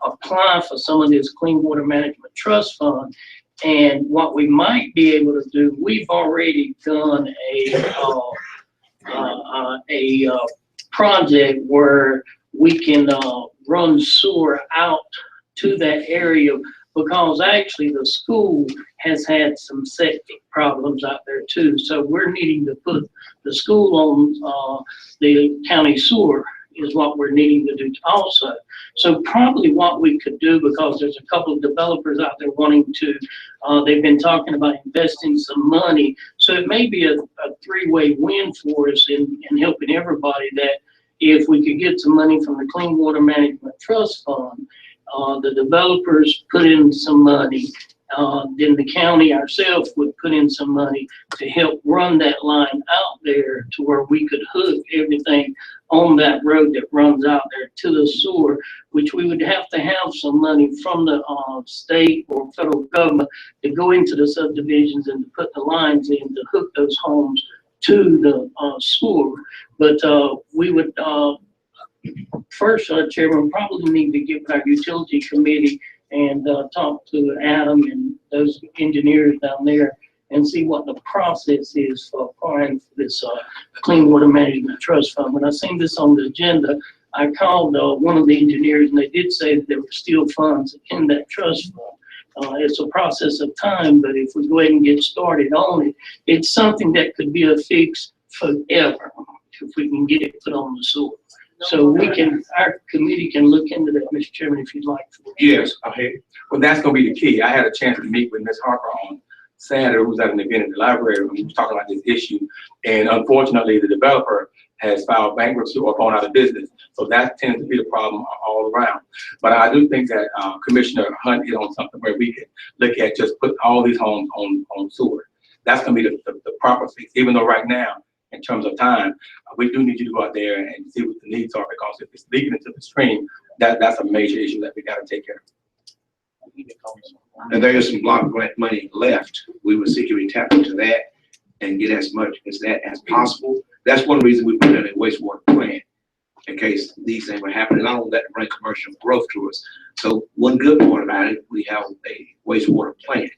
apply for some of this Clean Water Management Trust Fund. And what we might be able to do, we've already done a project where we can run sewer out to that area, because actually the school has had some septic problems out there too. So we're needing to put the school on the county sewer is what we're needing to do also. So probably what we could do, because there's a couple of developers out there wanting to, they've been talking about investing some money. So it may be a three-way win for us in helping everybody, that if we could get some money from the Clean Water Management Trust Fund, the developers put in some money, then the county ourselves would put in some money to help run that line out there to where we could hook everything on that road that runs out there to the sewer, which we would have to have some money from the state or federal government to go into the subdivisions and to put the lines in to hook those homes to the sewer. But we would first, Chairman, probably need to get with our utility committee and talk to Adam and those engineers down there and see what the process is for applying for this Clean Water Management Trust Fund. When I seen this on the agenda, I called one of the engineers, and they did say that there were still funds in that trust fund. It's a process of time, but if we go ahead and get started on it, it's something that could be a fix forever if we can get it put on the sewer. So we can, our committee can look into that, Mr. Chairman, if you'd like to. Yes, okay. Well, that's gonna be the key. I had a chance to meet with Ms. Harper on Saturday, who was at an event in the library, and we was talking about this issue. And unfortunately, the developer has filed bankruptcy or gone out of business. So that tends to be the problem all around. But I do think that Commissioner Hunt hit on something where we can look at just put all these homes on sewer. That's gonna be the proper fix, even though right now, in terms of time, we do need you to go out there and see what the needs are, because if it's leaking into the stream, that's a major issue that we gotta take care of. And there is some block grant money left. We would seek to tap into that and get as much as that as possible. That's one reason we put in a wastewater plant, in case these things were happening. I don't let it bring commercial growth to us. So one good part about it, we have a wastewater plant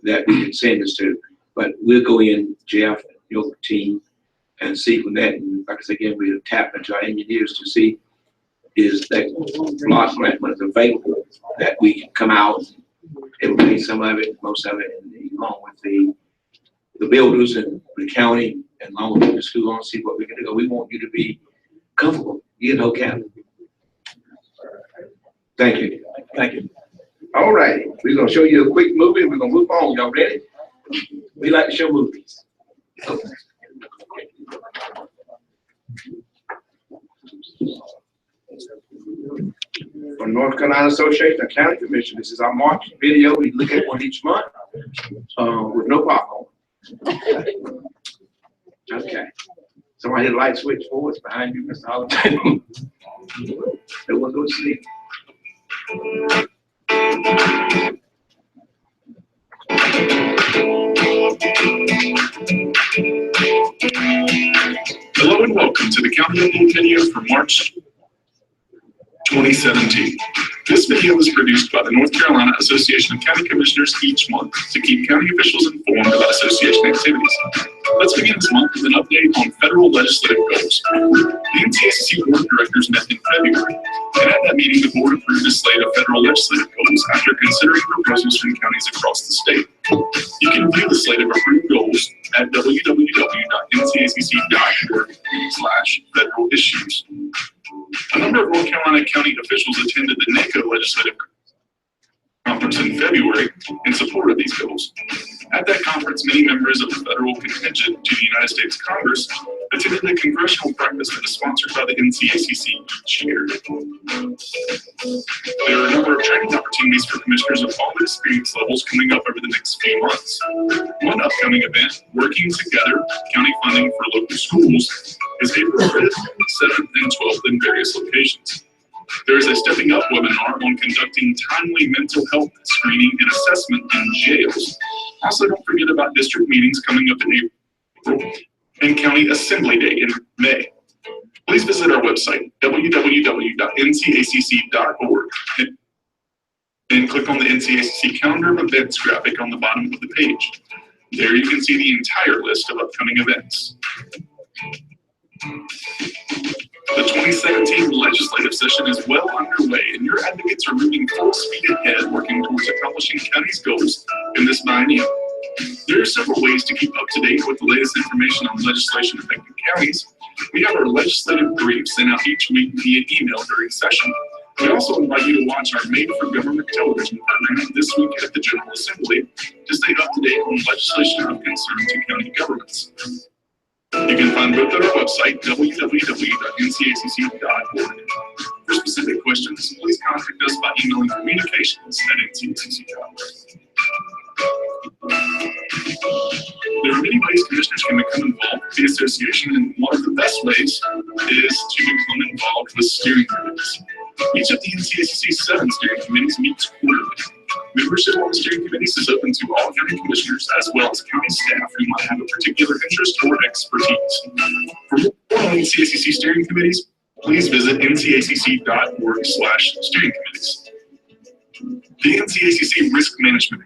that we can send this to. But we'll go in, Jeff and your team, and see from that. And like I said again, we'll tap into our engineers to see is that block grant money available, that we can come out, and pay some of it, most of it, and along with the builders and the county, and along with the school, and see what we can do. We want you to be comfortable in Hope County. Thank you. Thank you. All right, we're gonna show you a quick movie, and we're gonna move on. Y'all ready? We like to show movies. From North Carolina Association of County Commissioners, this is our March video. We look at one each month with no popcorn. Okay. Somebody hit a light switch for us behind you, Mr. Oliver. Everyone go to sleep. Hello and welcome to the County Update video for March 2017. This video is produced by the North Carolina Association of County Commissioners each month to keep county officials informed about association activities. Let's begin this month with an update on federal legislative goals. The NTSC Board of Directors met in February, and at that meeting, the board approved a slate of federal legislative goals after considering proposals from counties across the state. You can view the slate of approved goals at www.ntscc.org/federal issues. A number of North Carolina county officials attended the NACO legislative conference in February in support of these bills. At that conference, many members of the federal contingent to the United States Congress attended a congressional breakfast that was sponsored by the NCACC each year. There are a number of training opportunities for commissioners of all experience levels coming up over the next few months. One upcoming event, Working Together, County Funding for Local Schools, is April 5th, 7th, and 12th in various locations. There is a Stepping Up webinar on conducting timely mental health screening and assessment in jails. Also, don't forget about district meetings coming up in April and County Assembly Day in May. Please visit our website, www.ncacc.org, and click on the NCACC calendar of events graphic on the bottom of the page. There you can see the entire list of upcoming events. The 2017 legislative session is well underway, and your advocates are moving full speed ahead, working towards accomplishing the county's goals in this biennium. There are several ways to keep up to date with the latest information on legislation affecting counties. We have our legislative briefs sent out each week via email during session. We also invite you to watch our Made for Government television program this week at the General Assembly to stay up to date on legislation of concern to county governments. You can find both at our website, www.ncacc.org. For specific questions, please contact us by emailing communications@ncacc.org. There are many ways commissioners can become involved with the association, and one of the best ways is to become involved with steering committees. Each of the NCACC 7 steering committees meets quarterly. Membership on the steering committees is open to all county commissioners as well as county staff who might have a particular interest or expertise. For more on NCACC steering committees, please visit ncacc.org/steering committees. The NCACC Risk Management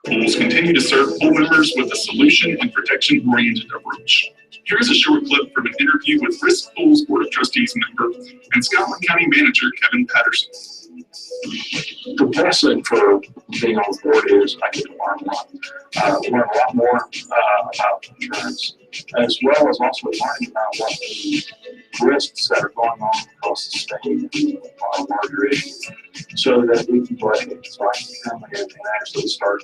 Pools continue to serve pool members with a solution and protection-oriented approach. Here is a short clip from an interview with Risk Pools Board of Trustees member and Scotland County Manager Kevin Patterson. The blessing for being on the board is I get to learn a lot more about insurance, as well as also learning about what the risks that are going on across the state and on larger issues, so that we can go ahead and come ahead and actually start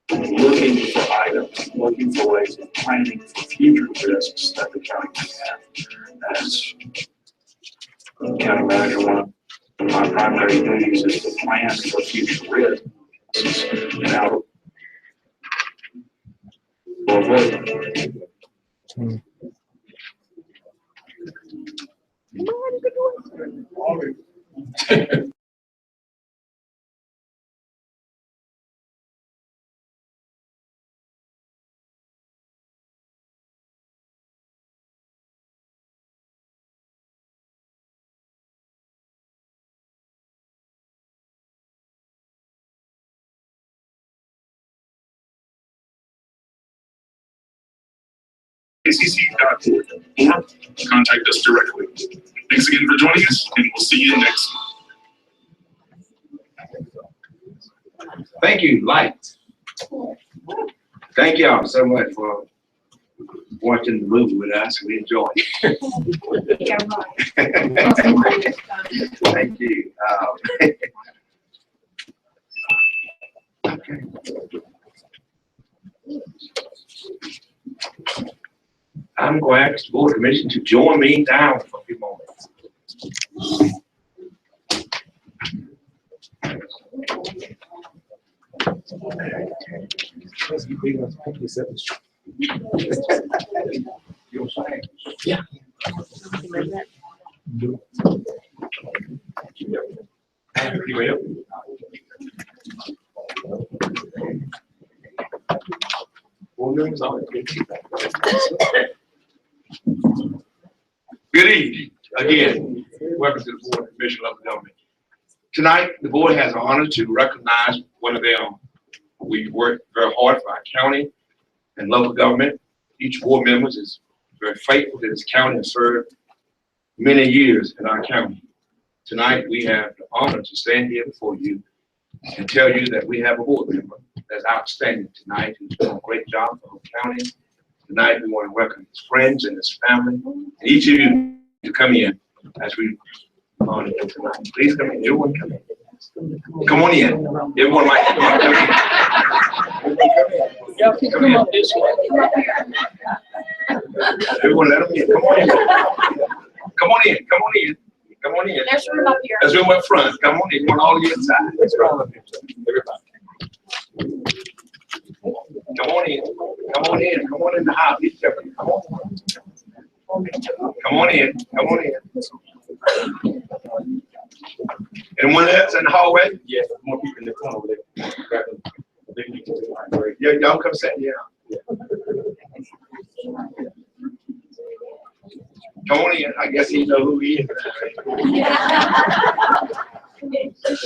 looking for items, looking for ways of planning for future risks that the county can have. As county manager, one of my primary duties is to plan for future risks and how to avoid them. ncacc.org or contact us directly. Thanks again for joining us, and we'll see you next month. Thank you, Light. Thank y'all so much for watching the movie with us. We enjoyed it. Thank you. I'm going to ask the Board of Commission to join me down for a few moments. Yeah. Good evening. Again, welcome to the Board of Commissioners of Government. Tonight, the board has the honor to recognize one of them. We work very hard for our county and local government. Each board member is very faithful to this county and served many years in our county. Tonight, we have the honor to stand here before you and tell you that we have a board member that's outstanding tonight, who's doing a great job for the county. Tonight, we want to welcome his friends and his family, and each of you to come in as we honor him tonight. Please come in. Everyone come in. Come on in. Everyone like, come on, come in. Y'all can come up this way. Everyone let them in. Come on in. Come on in. Come on in. Come on in. There's room up here. There's room up front. Come on in. You want all of you inside. That's right. Everybody. Come on in. Come on in. Come on in the house. Come on. Come on in. Come on in. Anyone else in the hallway? Yes, more people in the corner over there. Yeah, y'all come sit here. Come on in. I guess he know who he is.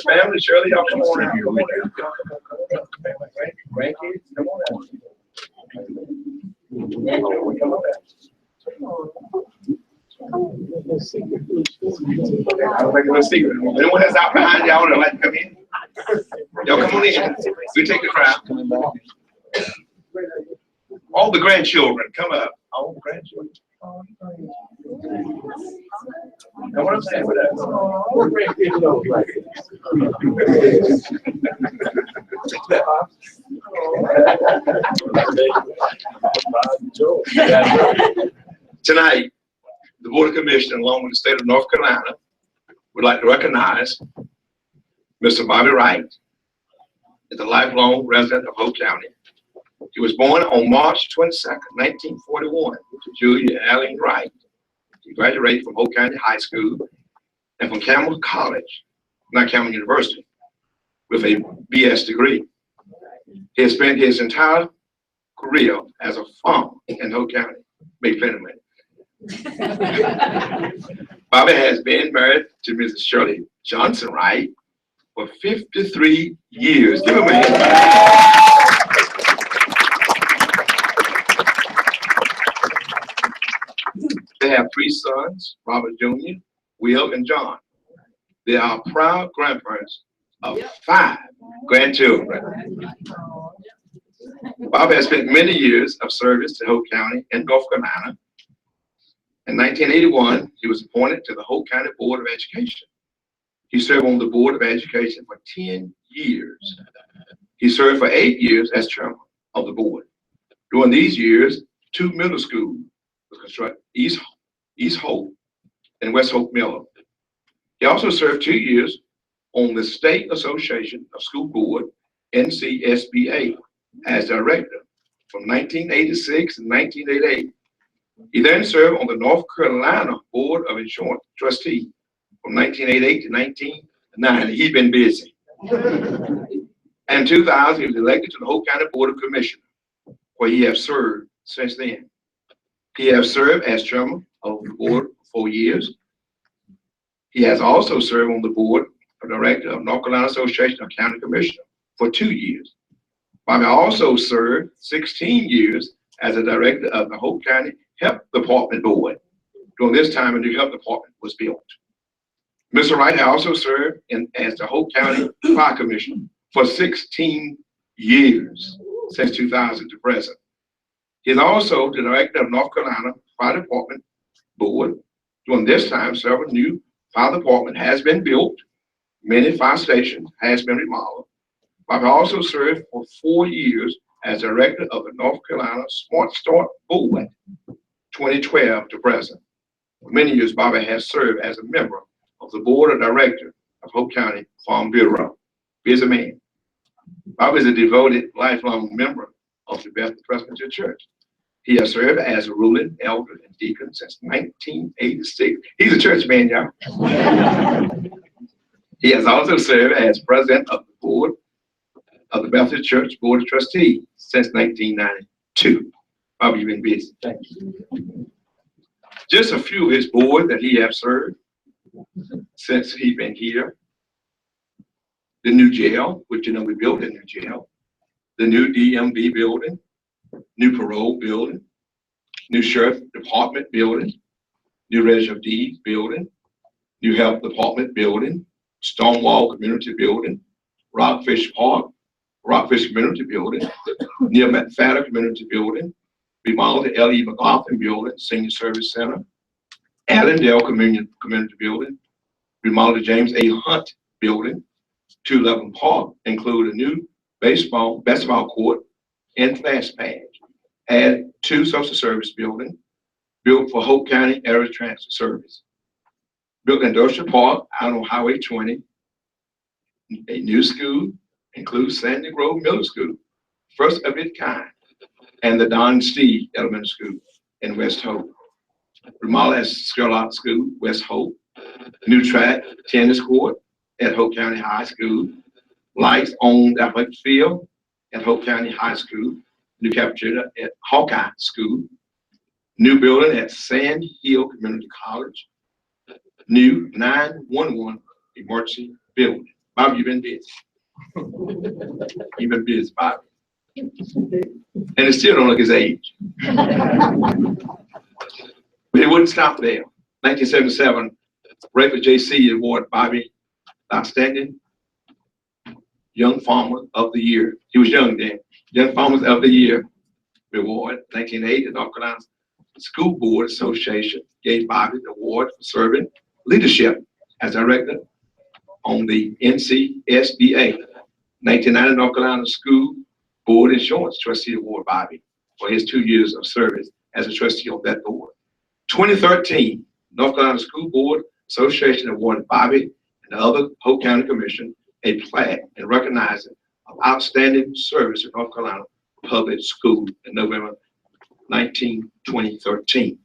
Family, Shirley, y'all come on in. Come on in. Grandkids, come on in. Come on in. I don't think it's a secret. Anyone that's out behind y'all that like to come in? Y'all come on in. We take the crowd. All the grandchildren, come up. All the grandchildren. Know what I'm saying with that? We're grandkids over here. Tonight, the Board of Commissioners, along with the state of North Carolina, would like to recognize Mr. Bobby Wright as a lifelong resident of Hope County. He was born on March 22nd, 1941, to Julia and Allen Wright. He graduated from Hope County High School and from Campbell College, not Campbell University, with a BS degree. He has spent his entire career as a farmer in Hope County. Make plenty of money. Bobby has been married to Mrs. Shirley Johnson Wright for 53 years. Give him a hand. They have 3 sons, Robert Jr., Will, and John. They are proud grandparents of 5 grandchildren. Bobby has spent many years of service to Hope County and North Carolina. In 1981, he was appointed to the Hope County Board of Education. He served on the Board of Education for 10 years. He served for 8 years as chairman of the board. During these years, 2 middle schools were constructed, East Hope and West Hope Middle. He also served 2 years on the State Association of School Board, NCSBA, as director from 1986 and 1988. He then served on the North Carolina Board of Insurance Trustee from 1988 to 1990. He's been busy. In 2000, he was elected to the Hope County Board of Commissioners, where he has served since then. He has served as chairman of the board for 4 years. He has also served on the board of director of North Carolina Association of County Commissioners for 2 years. Bobby also served 16 years as a director of the Hope County Health Department Board. During this time, a new health department was built. Mr. Wright also served as the Hope County Fire Commissioner for 16 years, since 2000 to present. He is also the director of North Carolina Fire Department Board. During this time, several new fire department has been built. Many fire stations has been remodeled. Bobby also served for 4 years as director of the North Carolina Smart Start Board, 2012 to present. For many years, Bobby has served as a member of the board of directors of Hope County Farm Bureau. Busy man. Bobby is a devoted, lifelong member of the Bethel Presbyterian Church. He has served as a ruling elder and deacon since 1986. He's a church man, y'all. He has also served as president of the board of the Bethel Church Board of Trustees since 1992. Bobby, you've been busy. Thank you. Just a few of his boards that he has served since he's been here. The new jail, which we built a new jail. The new DMV building, new parole building, new sheriff department building, new register of deeds building, new health department building, Stonewall Community Building, Rockfish Park, Rockfish Community Building, near McFadden Community Building, remodeled the L.E. McLaughlin Building, Senior Service Center, Allendale Community Building, remodeled the James A. Hunt Building, 211 Park include a new basketball court and flash pad. Add 2 social service buildings built for Hope County Area Transit Service. Built Industrial Park out on Highway 20. A new school includes Sandy Grove Middle School, first of its kind, and the Don Steed Elementary School in West Hope. Remodel at Scarlett School, West Hope. New track, tennis court at Hope County High School. Lights on the athletic field at Hope County High School. New cafeteria at Hawkeye School. New building at Sand Hill Community College. New 911 emergency building. Bobby, you've been busy. You've been busy, Bobby. And it still don't look his age. But it wouldn't stop there. 1977, Rayford J.C. awarded Bobby Outstanding Young Farmer of the Year. He was young then. Young Farmers of the Year award. 1980, the North Carolina School Board Association gave Bobby the award for serving leadership as director on the NCSBA. 1990, North Carolina School Board Insurance Trustee award Bobby for his 2 years of service as a trustee on that board. 2013, North Carolina School Board Association awarded Bobby and the other Hope County Commission a plaque in recognizing of outstanding service in North Carolina public school in November 2013.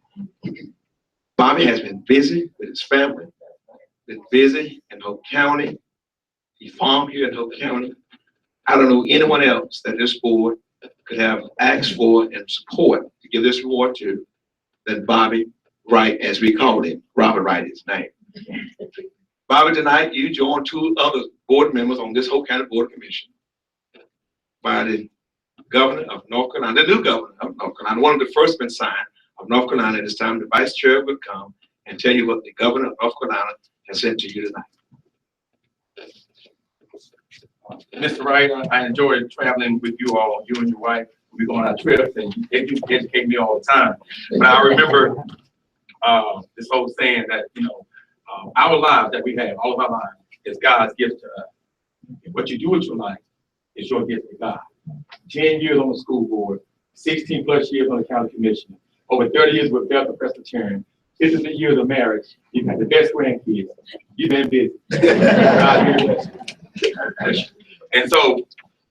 Bobby has been busy with his family, been busy in Hope County. He farmed here in Hope County. I don't know anyone else that this board could have asked for and support to give this award to than Bobby Wright, as we call him. Robert Wright is his name. Bobby, tonight you joined 2 other board members on this Hope County Board Commission by the governor of North Carolina, the new governor of North Carolina, one of the first been signed of North Carolina. At this time, the vice chair will come and tell you what the governor of North Carolina has said to you tonight. Mr. Wright, I enjoyed traveling with you all, you and your wife. We go on our trips and you educate me all the time. But I remember this whole saying that, our lives that we have, all of our lives, is God's gift to us. What you do with your life is your gift to God. 10 years on the school board, 16 plus years on the county commission, over 30 years with Bethel Presbyterian, 50 years of marriage. You've had the best grandkids. You've been busy. And so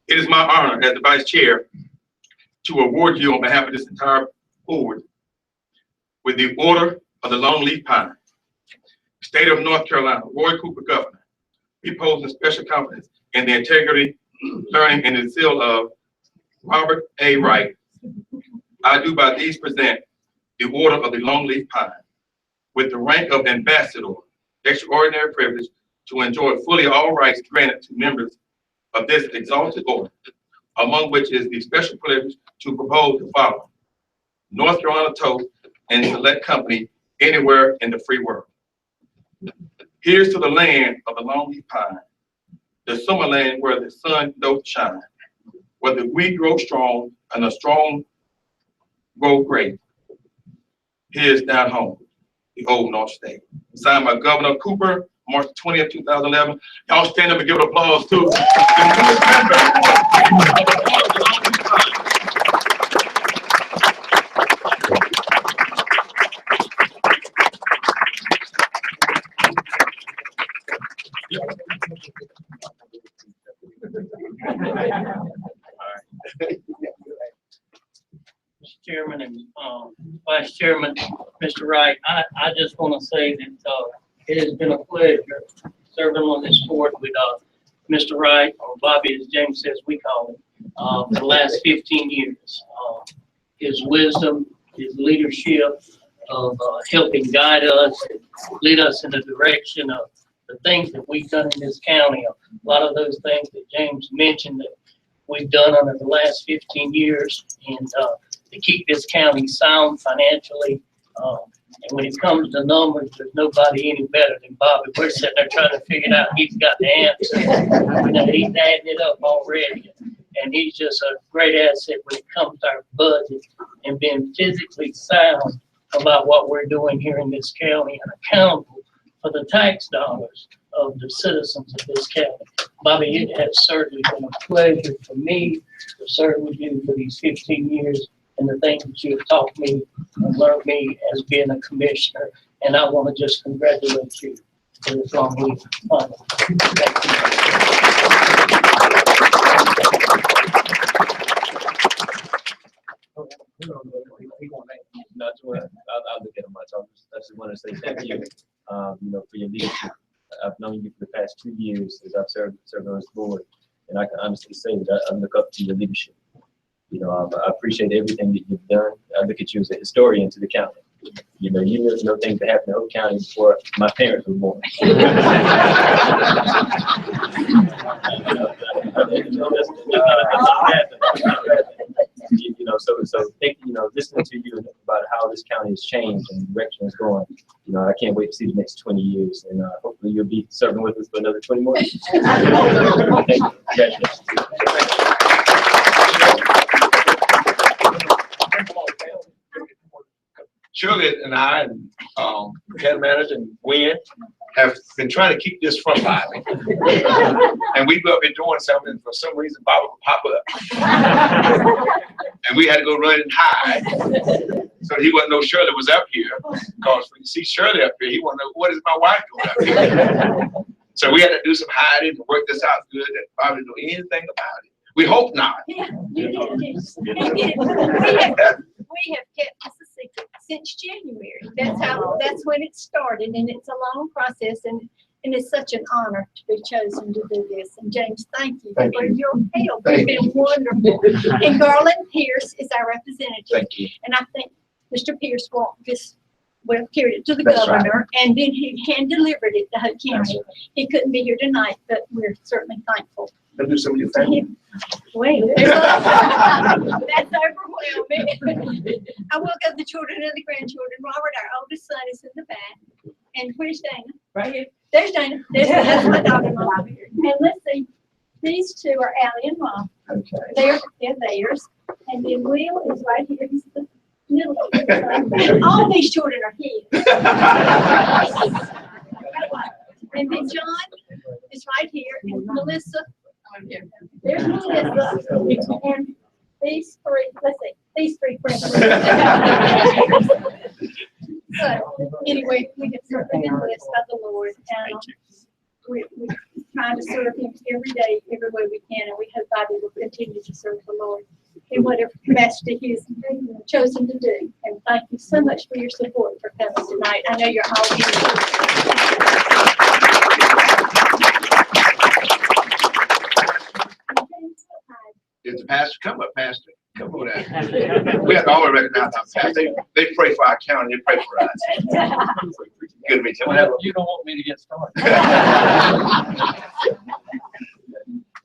it is my honor as the vice chair to award you on behalf of this entire board with the Order of the Longleaf Pine. State of North Carolina, Roy Cooper, Governor, reposing special confidence in the integrity, learning, and the seal of Robert A. Wright. I do by these present the Order of the Longleaf Pine with the rank of ambassador, extraordinary privilege to enjoy fully all rights granted to members of this exalted order, among which is the special privilege to propose the following: North Carolina Toast and Select Company anywhere in the free world. Here's to the land of the longleaf pine, the summer land where the sun doth shine, where the wheat grows strong and the strong grow great. Here's down home, the old North State. Signed by Governor Cooper, March 20th, 2011. Y'all stand up and give it applause too. Mr. Chairman and Vice Chairman, Mr. Wright, I just want to say that it has been a pleasure serving on this board with Mr. Wright, or Bobby, as James says we call him, for the last 15 years. His wisdom, his leadership of helping guide us, and lead us in the direction of the things that we've done in this county. A lot of those things that James mentioned that we've done over the last 15 years, and to keep this county sound financially. And when it comes to numbers, there's nobody any better than Bobby. We're sitting there trying to figure it out. He's got the answer. He's adding it up already. And he's just a great asset when it comes to our budget and being physically sound about what we're doing here in this county and accountable for the tax dollars of the citizens of this county. Bobby, it has certainly been a pleasure for me to serve with you for these 15 years and the things that you have taught me and learned me as being a commissioner. And I want to just congratulate you for this long week. Not to worry, I'll look at them myself. I just want to say thank you, you know, for your leadership. I've known you for the past 2 years as I've served on this board, and I can honestly say that I look up to your leadership. You know, I appreciate everything that you've done. I look at you as a historian to the county. You know things that happened in Hope County before my parents were born. You know, so think, you know, listening to you about how this county has changed and the direction it's going, you know, I can't wait to see the next 20 years, and hopefully you'll be serving with us for another 20 more years. Thank you. Congratulations. Shirley and I and head manager and Gwen have been trying to keep this from Bobby. And we've been doing something, for some reason Bobby would pop up. And we had to go run and hide. So he wouldn't know Shirley was up here. Because when you see Shirley up here, he wouldn't know, what is my wife doing up here? So we had to do some hiding to work this out good, that Bobby didn't know anything about it. We hope not. Yeah, you did. We have kept this a secret since January. That's when it started, and it's a long process, and it's such an honor to be chosen to do this. And James, thank you for your help. It's been wonderful. And Garland Pierce is our representative. Thank you. And I think Mr. Pierce walked this, well, carried it to the governor, and then he hand-delivered it to Hope County. He couldn't be here tonight, but we're certainly thankful. Let's do some of your family. Wait, that's overwhelming. I will go the children and the grandchildren. Robert, our oldest son, is in the back. And where's Dana? Right here. There's Dana. That's my daughter-in-law. And let's see, these two are Allie and Mom. Okay. They're theirs. And then Will is right here. He's the middle one. All these children are his. And then John is right here. And Melissa. There's Melissa. And these three, let's see, these three friends. So anyway, we have certainly been blessed by the Lord. And we're trying to serve him every day, every way we can. And we hope Bobby will continue to serve the Lord in whatever capacity he's chosen to do. And thank you so much for your support for coming tonight. I know you're all here. Is the pastor? Come up, pastor. Come over there. We have to always recognize our pastor. They pray for our county. They pray for us. Good to meet you. Well, you don't want me to get started.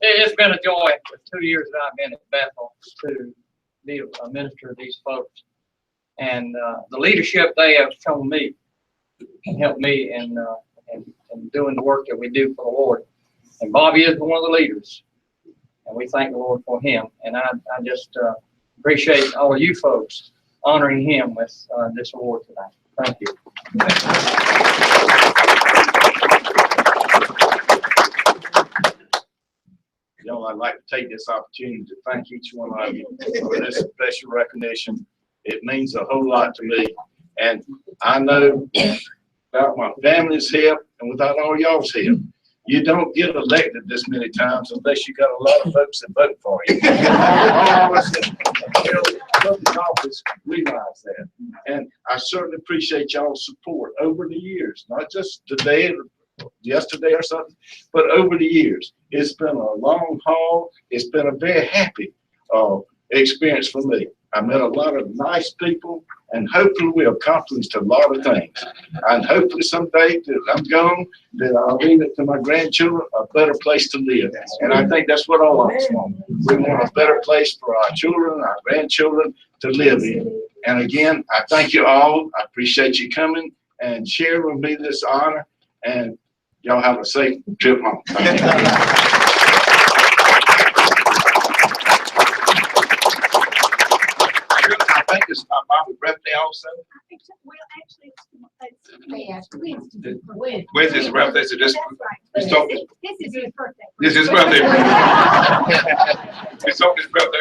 It's been a joy for 2 years that I've been at Bethel to be a minister to these folks. And the leadership they have shown me can help me in doing the work that we do for the Lord. And Bobby is one of the leaders. And we thank the Lord for him. And I just appreciate all of you folks honoring him with this award tonight. Thank you. You know, I'd like to take this opportunity to thank each one of you for this special recognition. It means a whole lot to me. And I know without my family's help and without all y'all's help, you don't get elected this many times unless you got a lot of folks that vote for you. All of us that vote in office realize that. And I certainly appreciate y'all's support over the years, not just today, yesterday or something, but over the years. It's been a long haul. It's been a very happy experience for me. I met a lot of nice people, and hopefully we accomplished a lot of things. And hopefully someday that I'm gone, that I'll leave it to my grandchildren, a better place to live. And I think that's what all of us want. We want a better place for our children, our grandchildren to live in. And again, I thank you all. I appreciate you coming and sharing with me this honor. And y'all have a safe trip home. I think it's my mom's birthday also. Well, actually, it's Wednesday's birthday, so just, This so, is his birthday. this is birthday. We saw his brother,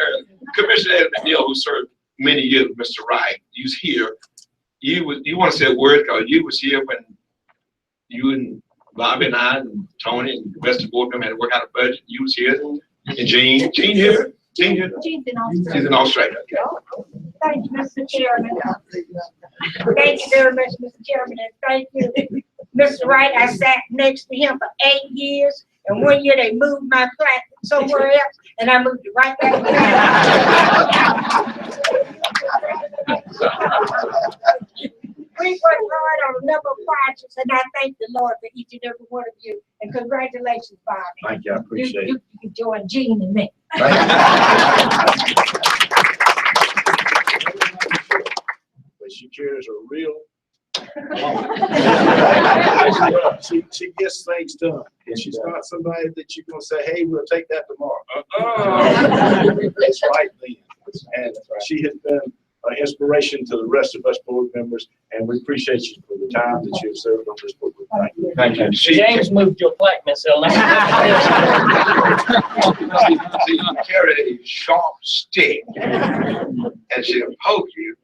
Commissioner Ed McNeil, who served many years with Mr. Wright, he's here. You want to say a word, because you was here when you and Bobby and I and Tony and the rest of the board members had to work out a budget. You was here, and Jean here? Jean here? Jean's in Australia. She's in Australia. Thank you, Mr. Chairman. Thank you very much, Mr. Chairman, and thank you, Mr. Wright. I sat next to him for 8 years, and one year they moved my plaque somewhere else, and I moved it right back there. We worked hard on a number of projects, and I thank the Lord for each and every one of you, and congratulations, Bobby. Thank you, I appreciate it. You can join Jean and me. But she carries a real. She gets things done, and she's not somebody that you're gonna say, hey, we'll take that tomorrow. It's right then. And she has been an inspiration to the rest of us board members, and we appreciate you for the time that you've served on this board. Thank you. Thank you. James moved your plaque, Miss Ellen. She carried a sharp stick, and she'll poke you.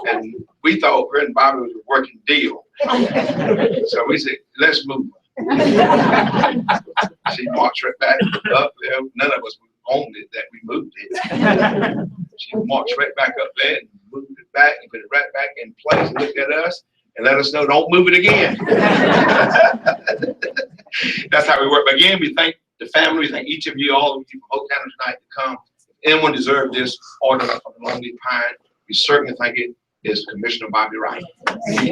And we thought her and Bobby was a working deal. So we said, let's move her. She marched right back up there. None of us owned it that we moved it. She marched right back up there and moved it back and put it right back in place and looked at us and let us know, don't move it again. That's how we work. But again, we thank the family, we thank each of you, all of you from Hope County tonight to come. Anyone deserved this order from the Lonely Pine. We certainly think it is Commissioner Bobby Wright. He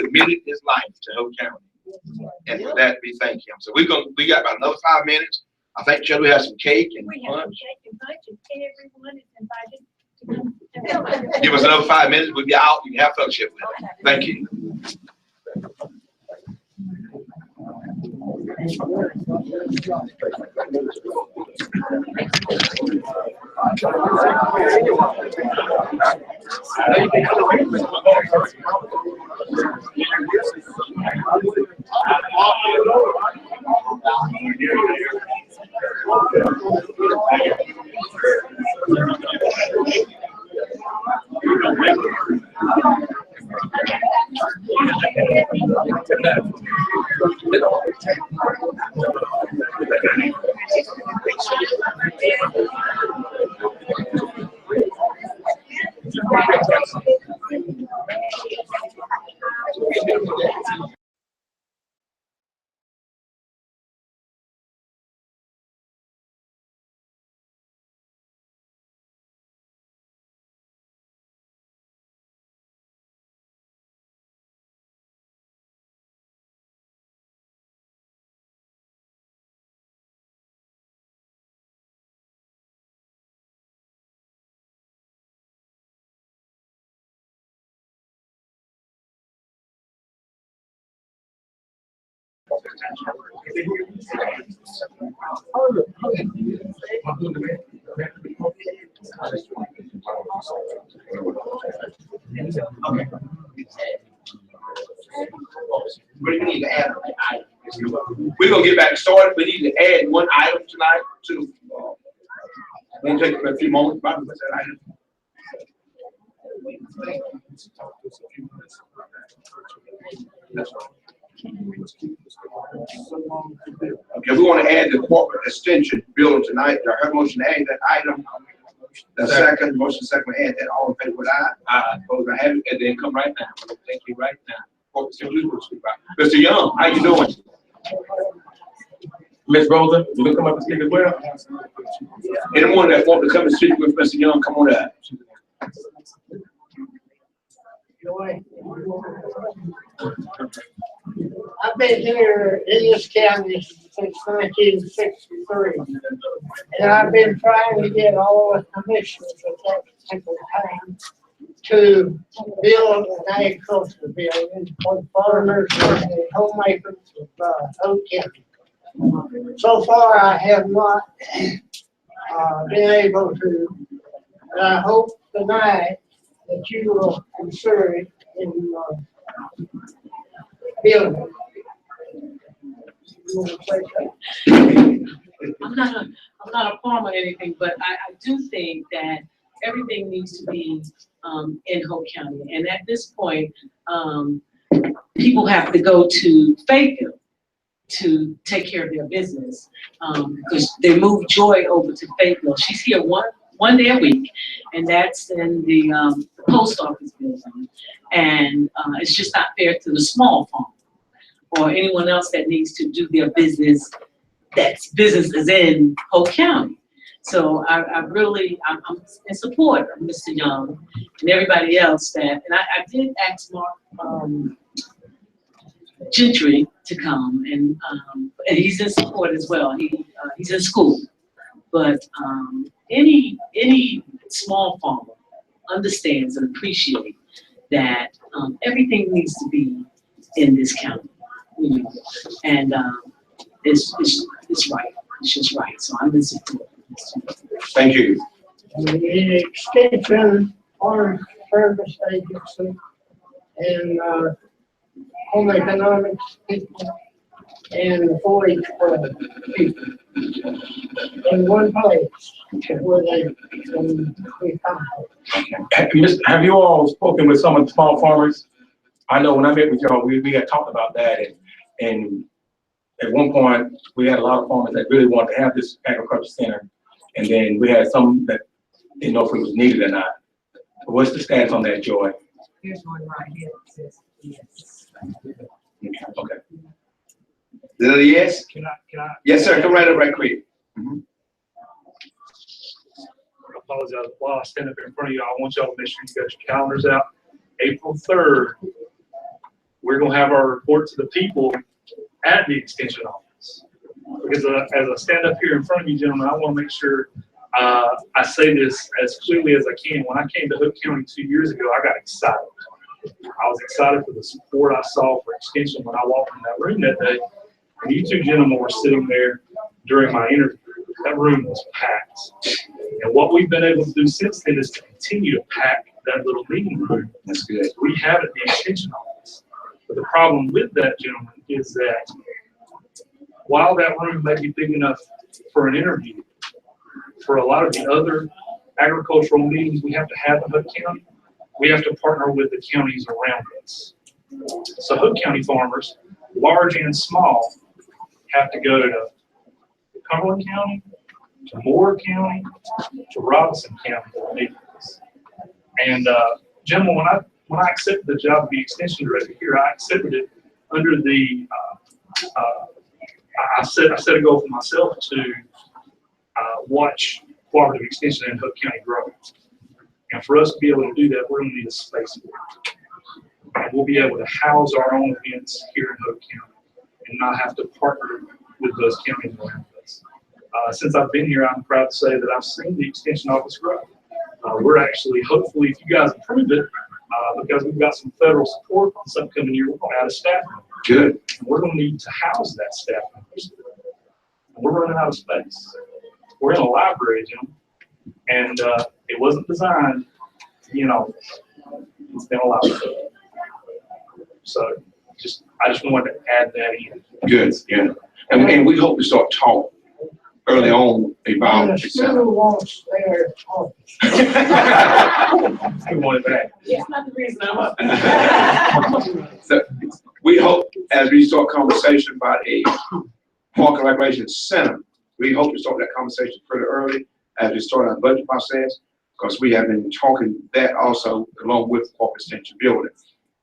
committed his life to Hope County. And for that, we thank him. So we got about another 5 minutes. I think, Joe, we have some cake and We have some punch. cake and punch, and everyone is invited to come. Give us another 5 minutes. We'll be out. You can have fellowship with us. Thank you. We need to add an item. We're gonna get back started. We need to add one item tonight to. We'll take a few moments. Bobby, what's that item? That's right. Okay, we want to add the corporate extension bill tonight. I heard motion to add that item. The second, motion second, add that. All in favor with aye? Aye. Opposed, I have it, and then come right now. Thank you right now. Mr. Young, how you doing? Ms. Rosa, you can come up and speak as well? Anyone that want to come and speak with Mr. Young, come on up. I've been here in this county since 1963, and I've been trying to get all the commissioners at that particular time to build an agricultural building for farmers and homemakers of Oak County. So far, I have not been able to, and I hope tonight that you will consider it in, building. You wanna say something? I'm not a farmer or anything, but I do think that everything needs to be in Hope County. And at this point, people have to go to Fayetteville to take care of their business, because they moved Joy over to Fayetteville. She's here one day a week, and that's in the post office building. And it's just not fair to the small farm or anyone else that needs to do their business, that's business is in Hope County. So I'm in support of Mr. Young and everybody else that, and I did ask Mark Gentry to come, and he's in support as well. He's in school, but any small farmer understands and appreciates that everything needs to be in this county, you know, and it's right. It's just right. So I'm in support. Thank you. The Extension Farm Service Agency and home economics people and the 4-H club people in one place where they can be found. Have you all spoken with some of the small farmers? I know when I met with y'all, we had talked about that, and at one point, we had a lot of farmers that really wanted to have this agriculture center, and then we had some that didn't know if it was needed or not. What's the status on that, Joy? Here's one right here that says yes. Okay. Yes? Can I? Yes, sir. Come right up right quick. I apologize. While I stand up in front of you, I want y'all to make sure you got your calendars out. April 3rd, we're gonna have our report to the people at the extension office. Because as I stand up here in front of you, gentlemen, I want to make sure I say this as clearly as I can. When I came to Hood County 2 years ago, I got excited. I was excited for the support I saw for extension when I walked in that room that day. And you two gentlemen were sitting there during my interview. That room was packed. And what we've been able to do since then is to continue to pack that little meeting room. That's good. We have at the extension office. But the problem with that, gentlemen, is that while that room may be big enough for an interview, for a lot of the other agricultural meetings we have to have in Hood County, we have to partner with the counties around us. So Hood County farmers, large and small, have to go to Cumberland County, to Moore County, to Robinson County for meetings. And gentlemen, when I accepted the job of the extension director here, I accepted it under the I set a goal for myself to watch cooperative extension in Hood County grow. And for us to be able to do that, we're going to need a space. And we'll be able to house our own events here in Hood County and not have to partner with those counties around us. Since I've been here, I'm proud to say that I've seen the extension office grow. We're actually, hopefully, if you guys approve it, because we've got some federal support this upcoming year, we're going to add a staff member. Good. And we're going to need to house that staff member. And we're running out of space. We're in a library, Jim, and it wasn't designed, you know, it's been a library. So I just wanted to add that in. Good, yeah. And we hope to start talking early on about And the school wants their office. I wanted that. That's not the reason I'm up. So we hope as we start conversation about a park and recreation center, we hope to start that conversation pretty early as we start our budget process, because we have been talking that also along with park extension building.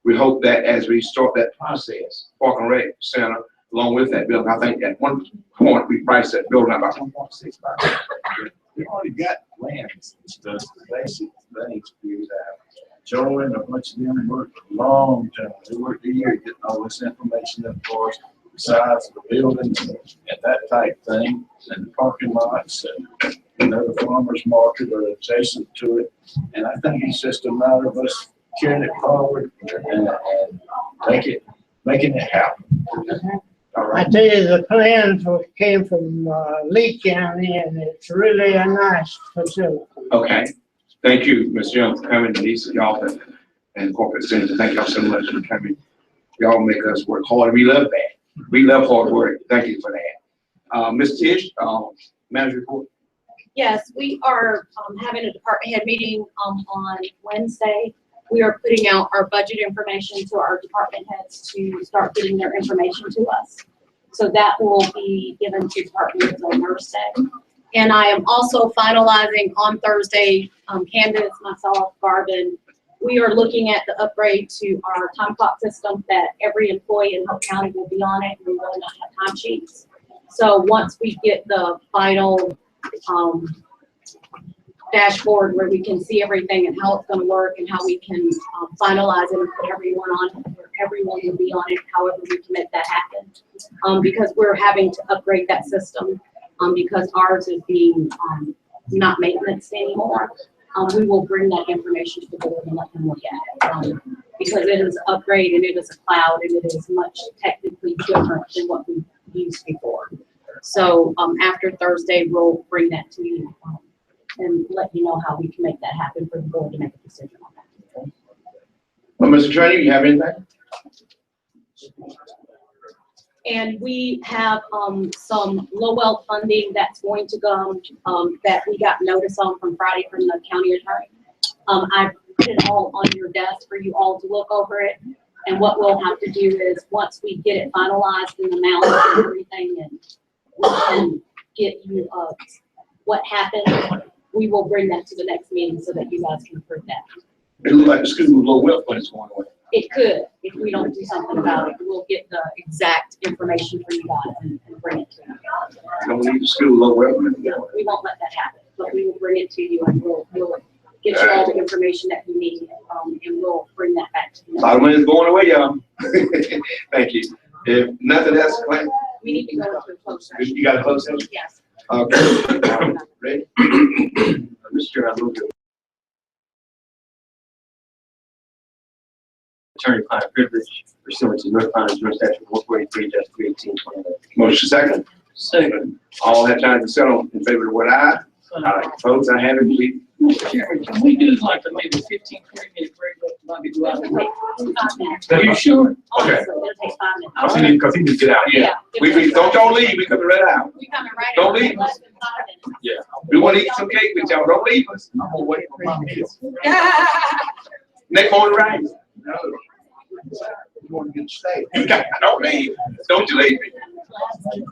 We hope that as we start that process, park and rec center, along with that building, I think at one point we priced that building about 1.65. We already got plans and stuff, basic things figured out. Joe and a bunch of them worked a long time. They worked a year getting all this information up for us, the size of the buildings and that type thing, and the parking lots and the farmer's market are adjacent to it. And I think it's just a matter of us carrying it forward and making it happen. All I right. tell you, the plans came from Lee County, and it's really a nice facility. Okay. Thank you, Ms. Young, for coming, Lisa, y'all, and corporate center. Thank y'all so much for coming. Y'all make us work hard. We love that. We love hard work. Thank you for that. Ms. Tish, manager report. Yes, we are having a department head meeting on Wednesday. We are putting out our budget information to our department heads to start getting their information to us. So that will be given to department heads on Thursday. And I am also finalizing on Thursday, Candace, myself, Garvin, we are looking at the upgrade to our time clock system that every employee in Hope County will be on it. We will not have time sheets. So once we get the final dashboard where we can see everything and how it's going to work and how we can finalize it and put everyone on it, where everyone will be on it, however we can make that happen. Because we're having to upgrade that system because ours is being not maintenance anymore. We will bring that information to the board and let them look at it. Because it is an upgrade and it is a cloud and it is much technically different than what we used before. So after Thursday, we'll bring that to you and let you know how we can make that happen for the board to make a decision on that. Well, Mr. Attorney, you have anything? And we have some Lowell funding that's going to go, that we got notice on from Friday from the county attorney. I put it all on your desk for you all to look over it. And what we'll have to do is, once we get it finalized in the amount and everything, and we can get you what happened, we will bring that to the next meeting so that you guys can approve that. It looks like the school with low wealth funds going away. It could, if we don't do something about it. We'll get the exact information for you guys and bring it to you. Don't leave the school low wealth money. No, we won't let that happen, but we will bring it to you and we'll get you all the information that you need, and we'll bring that back to you. A lot of money is going away, y'all. Thank you. If nothing else, Clint, We need to go into a closed session. you got a close session? Yes. Okay. Ready? Mr. Chair, I move that attorney-client privilege pursuant to North Carolina Joint Statute 143-318. Motion second. Second. All have time to settle in favor of what I? Folks, I have it, please. Mr. Chairman, can we do like a maybe 15, 20-minute break? Let Bobby go out and wait. 5 minutes. Are you sure? Okay. Honestly, it'll take 5 minutes. Because he needs to get out, yeah. We don't y'all leave, we coming right out. We coming right Don't out. leave. Less than 5 minutes. Yeah. We want to eat some cake with y'all, don't leave us. I'm gonna wait for my meal. Next morning, right? No. You want to get steak? Don't leave, don't you leave me.